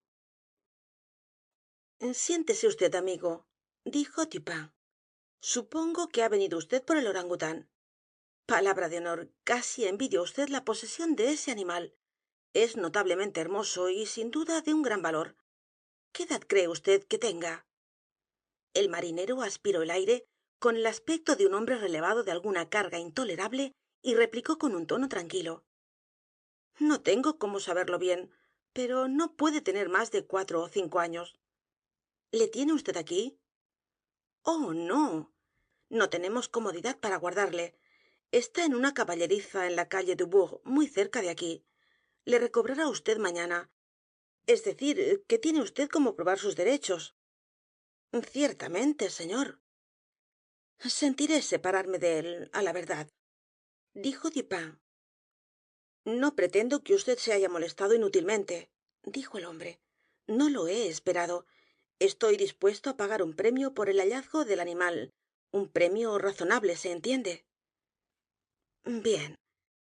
Siéntese vd, amigo, dijo Dupin. Supongo que ha venido vd por el orangután. Palabra de honor, casi envidio á vd la posesión de ese animal. Es notablemente hermoso y sin duda de un gran valor. ¿Qué edad cree vd que tenga? El marinero aspiró el aire con el aspecto de un hombre relevado de alguna carga intolerable y replicó con un tono tranquilo. No tengo cómo saberlo bien, pero no puede tener más de 4 ó 5 años. ¿Le tiene vd aquí? Oh, no. No tenemos comodidad para guardarle. Está en una caballeriza en la calle Dubourg, muy cerca de aquí. Le recobrará vd mañana. Es decir, que tiene vd como probar sus derechos. Ciertamente, señor. Sentiré separarme de él, á la verdad, dijo Dupin. No pretendo que vd se haya molestado inútilmente, dijo el hombre. No lo he esperado. Estoy dispuesto á pagar un premio por el hallazgo del animal, un premio razonable, se entiende. Bien,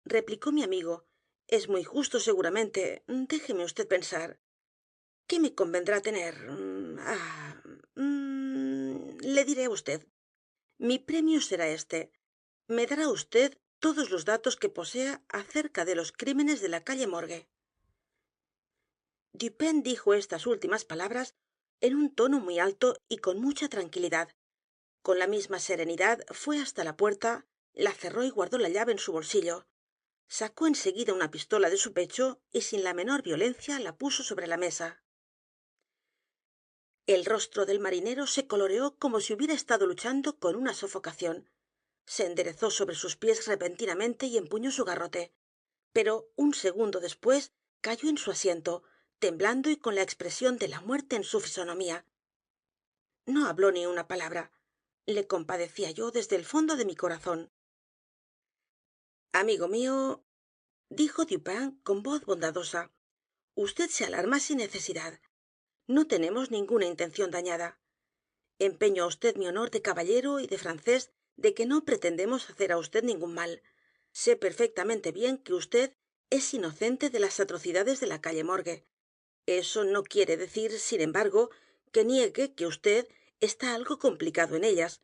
replicó mi amigo, es muy justo seguramente. Déjeme vd pensar. ¿Qué me convendrá tener? Le diré á vd. Mi premio será este. Me dará vd todos los datos que posea acerca de los crímenes de la calle Morgue. Dupin dijo estas últimas palabras en un tono muy alto y con mucha tranquilidad. Con la misma serenidad fué hasta la puerta, la cerró y guardó la llave en su bolsillo. Sacó en seguida una pistola de su pecho y sin la menor violencia la puso sobre la mesa. El rostro del marinero se coloreó como si hubiera estado luchando con una sofocación. Se enderezó sobre sus pies repentinamente y empuñó su garrote. Pero un segundo después cayó en su asiento, temblando y con la expresión de la muerte en su fisonomía. No habló ni una palabra. Le compadecía yo desde el fondo de mi corazón. Amigo mío, dijo Dupin con voz bondadosa, vd se alarma sin necesidad. No tenemos ninguna intención dañada. Empeño á vd mi honor de caballero y de francés de que no pretendemos hacer á vd ningún mal. Sé perfectamente bien que vd es inocente de las atrocidades de la calle Morgue. Eso no quiere decir, sin embargo, que niegue que vd está algo complicado en ellas.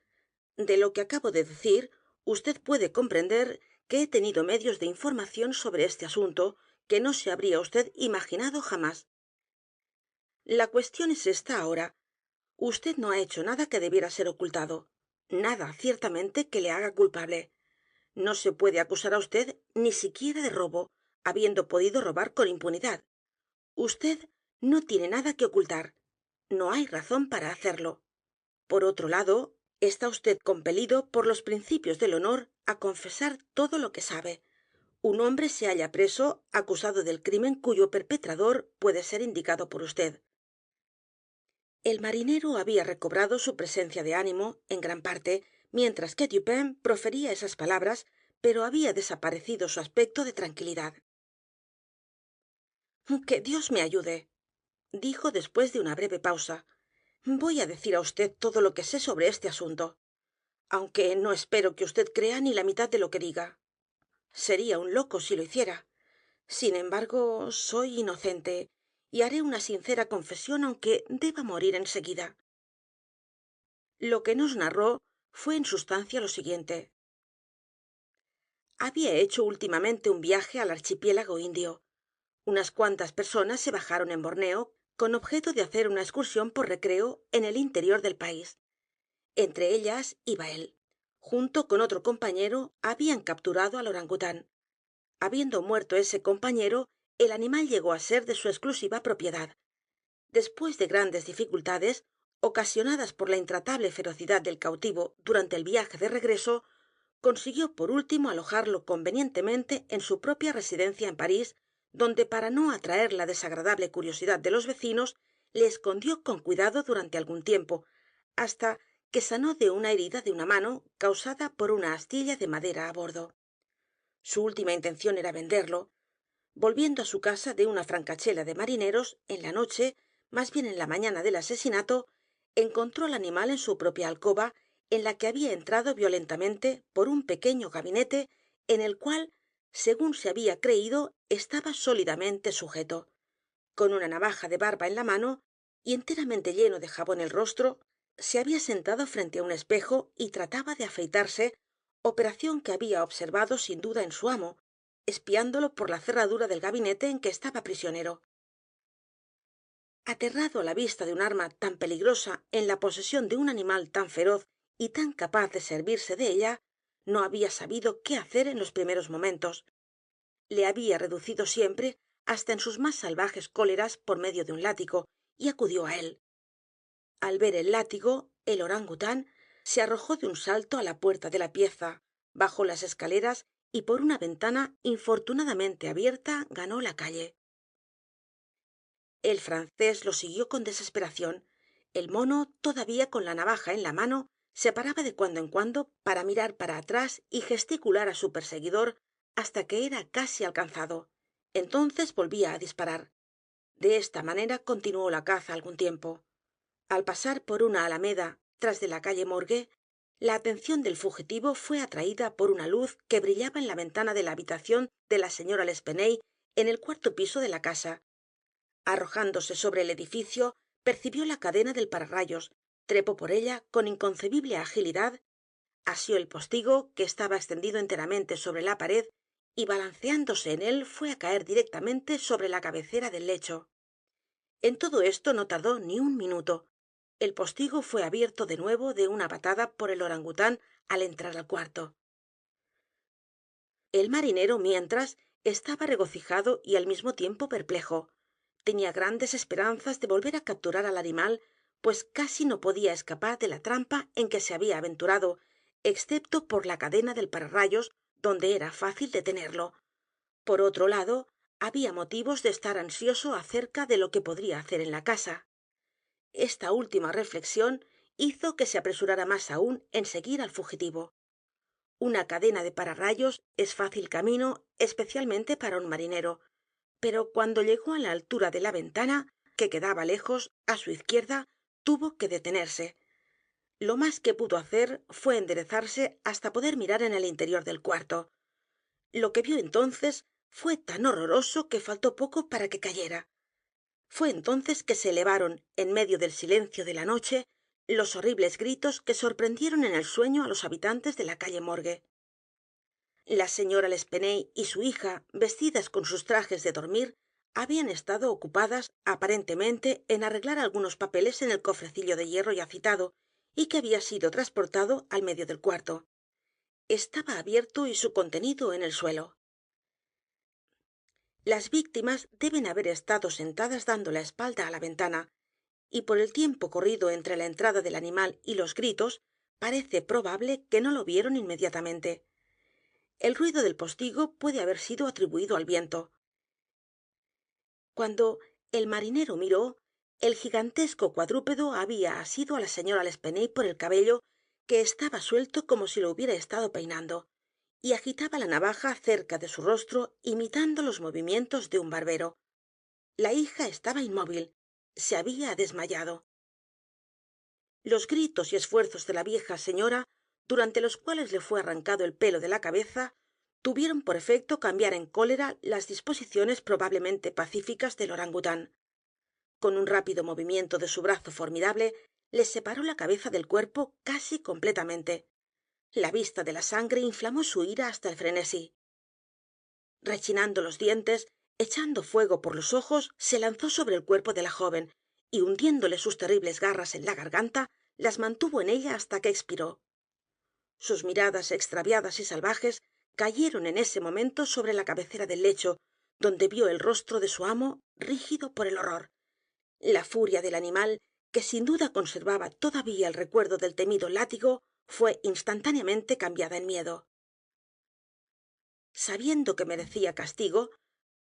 De lo que acabo de decir, vd puede comprender que he tenido medios de información sobre este asunto que no se habría vd imaginado jamás. La cuestión es esta ahora. Vd no ha hecho nada que debiera ser ocultado. Nada, ciertamente, que le haga culpable. No se puede acusar a vd ni siquiera de robo, habiendo podido robar con impunidad. Vd no tiene nada que ocultar. No hay razón para hacerlo. Por otro lado, está vd compelido por los principios del honor a confesar todo lo que sabe. Un hombre se halla preso acusado del crimen cuyo perpetrador puede ser indicado por vd. El marinero había recobrado su presencia de ánimo en gran parte mientras que Dupin profería esas palabras, pero había desaparecido su aspecto de tranquilidad. Que Dios me ayude, dijo después de una breve pausa. Voy a decir á vd todo lo que sé sobre este asunto, aunque no espero que vd crea ni la mitad de lo que diga. Sería un loco si lo hiciera. Sin embargo, soy inocente y haré una sincera confesión aunque deba morir en seguida. Lo que nos narró fue en sustancia lo siguiente. Había hecho últimamente un viaje al archipiélago indio. Unas cuantas personas se bajaron en Borneo con objeto de hacer una excursión por recreo en el interior del país. Entre ellas iba él. Junto con otro compañero habían capturado al orangután. Habiendo muerto ese compañero, el animal llegó a ser de su exclusiva propiedad. Después de grandes dificultades, ocasionadas por la intratable ferocidad del cautivo durante el viaje de regreso, consiguió por último alojarlo convenientemente en su propia residencia en París, donde para no atraer la desagradable curiosidad de los vecinos, le escondió con cuidado durante algún tiempo, hasta que sanó de una herida de una mano causada por una astilla de madera á bordo. Su última intención era venderlo. Volviendo á su casa de una francachela de marineros, en la noche, más bien en la mañana del asesinato, encontró al animal en su propia alcoba, en la que había entrado violentamente por un pequeño gabinete en el cual, según se había creído, estaba sólidamente sujeto. Con una navaja de barba en la mano y enteramente lleno de jabón el rostro, se había sentado frente á un espejo y trataba de afeitarse, operación que había observado sin duda en su amo, espiándolo por la cerradura del gabinete en que estaba prisionero. Aterrado á la vista de un arma tan peligrosa en la posesión de un animal tan feroz y tan capaz de servirse de ella, no había sabido qué hacer en los primeros momentos. Le había reducido siempre hasta en sus más salvajes cóleras por medio de un látigo y acudió á él. Al ver el látigo, el orangután se arrojó de un salto á la puerta de la pieza, bajó las escaleras y por una ventana infortunadamente abierta ganó la calle. El francés lo siguió con desesperación. El mono, todavía con la navaja en la mano, se paraba de cuando en cuando para mirar para atrás y gesticular á su perseguidor hasta que era casi alcanzado. Entonces volvía á disparar. De esta manera continuó la caza algún tiempo. Al pasar por una alameda tras de la calle Morgue, la atención del fugitivo fue atraída por una luz que brillaba en la ventana de la habitación de la señora L'Espanaye en el cuarto piso de la casa. Arrojándose sobre el edificio, percibió la cadena del pararrayos, trepó por ella con inconcebible agilidad, asió el postigo, que estaba extendido enteramente sobre la pared, y balanceándose en él fué á caer directamente sobre la cabecera del lecho. En todo esto no tardó ni un minuto. El postigo fué abierto de nuevo de una patada por el orangután al entrar al cuarto. El marinero, mientras, estaba regocijado y al mismo tiempo perplejo. Tenía grandes esperanzas de volver á capturar al animal, pues casi no podía escapar de la trampa en que se había aventurado, excepto por la cadena del pararrayos, donde era fácil detenerlo. Por otro lado, había motivos de estar ansioso acerca de lo que podría hacer en la casa. Esta última reflexión hizo que se apresurara más aún en seguir al fugitivo. Una cadena de pararrayos es fácil camino, especialmente para un marinero, pero cuando llegó á la altura de la ventana, que quedaba lejos, á su izquierda, tuvo que detenerse. Lo más que pudo hacer fue enderezarse hasta poder mirar en el interior del cuarto. lo que vio entonces fué tan horroroso que faltó poco para que cayera. Fué entonces que se elevaron en medio del silencio de la noche los horribles gritos que sorprendieron en el sueño á los habitantes de la calle morgue. La señora l'Espanaye y su hija, vestidas con sus trajes de dormir, habían estado ocupadas aparentemente en arreglar algunos papeles en el cofrecillo de hierro ya citado y que había sido transportado al medio del cuarto. Estaba abierto y su contenido en el suelo. Las víctimas deben haber estado sentadas dando la espalda á la ventana, y por el tiempo corrido entre la entrada del animal y los gritos parece probable que no lo vieron inmediatamente. El ruido del postigo puede haber sido atribuido al viento. Cuando el marinero miró, el gigantesco cuadrúpedo había asido á la señora l'Espanaye por el cabello, que estaba suelto como si lo hubiera estado peinando, y agitaba la navaja cerca de su rostro imitando los movimientos de un barbero. La hija estaba inmóvil. Se había desmayado. Los gritos y esfuerzos de la vieja señora, durante los cuales le fue arrancado el pelo de la cabeza, tuvieron por efecto cambiar en cólera las disposiciones probablemente pacíficas del orangután. Con un rápido movimiento de su brazo formidable, le separó la cabeza del cuerpo casi completamente. La vista de la sangre inflamó su ira hasta el frenesí. Rechinando los dientes, echando fuego por los ojos, se lanzó sobre el cuerpo de la joven y hundiéndole sus terribles garras en la garganta, las mantuvo en ella hasta que expiró. Sus miradas extraviadas y salvajes cayeron en ese momento sobre la cabecera del lecho, donde vio el rostro de su amo rígido por el horror. La furia del animal, que sin duda conservaba todavía el recuerdo del temido látigo, fue instantáneamente cambiada en miedo. Sabiendo que merecía castigo,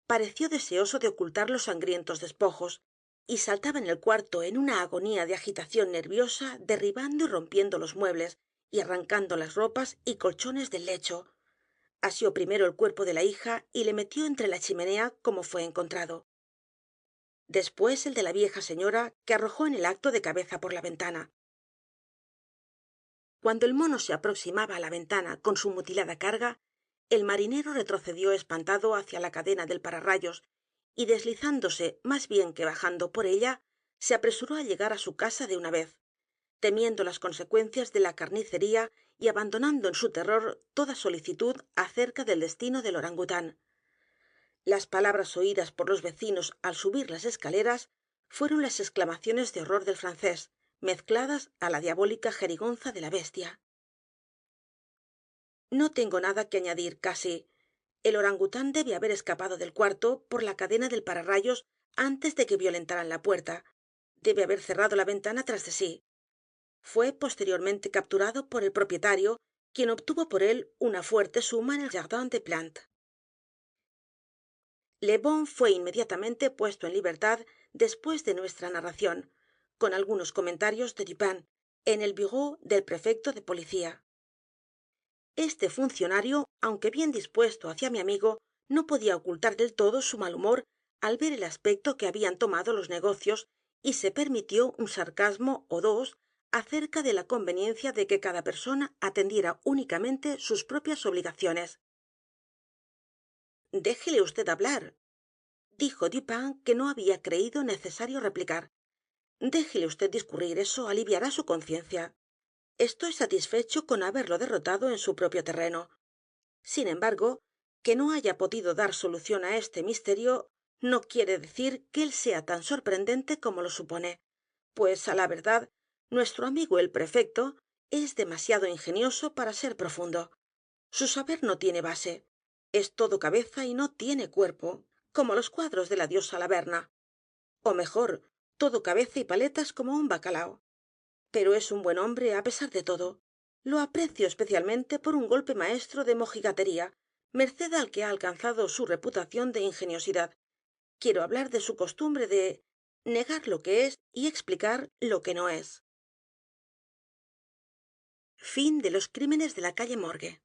pareció deseoso de ocultar los sangrientos despojos, y saltaba en el cuarto en una agonía de agitación nerviosa, derribando y rompiendo los muebles y arrancando las ropas y colchones del lecho. Asió primero el cuerpo de la hija y le metió entre la chimenea como fue encontrado. Después el de la vieja señora, que arrojó en el acto de cabeza por la ventana. Cuando el mono se aproximaba á la ventana con su mutilada carga, el marinero retrocedió espantado hacia la cadena del pararrayos y deslizándose más bien que bajando por ella, se apresuró á llegar á su casa de una vez, temiendo las consecuencias de la carnicería y abandonando en su terror toda solicitud acerca del destino del orangután. Las palabras oídas por los vecinos al subir las escaleras fueron las exclamaciones de horror del francés, mezcladas á la diabólica jerigonza de la bestia. No tengo nada que añadir casi. El orangután debe haber escapado del cuarto por la cadena del pararrayos antes de que violentaran la puerta. Debe haber cerrado la ventana tras de sí. Fue posteriormente capturado por el propietario, quien obtuvo por él una fuerte suma en el Jardin des Plantes. Le Bon fue inmediatamente puesto en libertad después de nuestra narración, con algunos comentarios de Dupin, en el bureau del prefecto de policía. Este funcionario, aunque bien dispuesto hacia mi amigo, no podía ocultar del todo su mal humor al ver el aspecto que habían tomado los negocios y se permitió un sarcasmo ó dos acerca de la conveniencia de que cada persona atendiera únicamente sus propias obligaciones. Déjele vd hablar, dijo Dupin, que no había creído necesario replicar. Déjele vd discurrir, eso aliviará su conciencia. Estoy satisfecho con haberlo derrotado en su propio terreno. Sin embargo, que no haya podido dar solución á este misterio no quiere decir que él sea tan sorprendente como lo supone, pues á la verdad nuestro amigo el prefecto es demasiado ingenioso para ser profundo. Su saber no tiene base, es todo cabeza y no tiene cuerpo, como los cuadros de la diosa Laverna, o mejor, todo cabeza y paletas como un bacalao. Pero es un buen hombre á pesar de todo. Lo aprecio especialmente por un golpe maestro de mojigatería, merced al que ha alcanzado su reputación de ingeniosidad. Quiero hablar de su costumbre de negar lo que es y explicar lo que no es. Fin de los crímenes de la calle Morgue.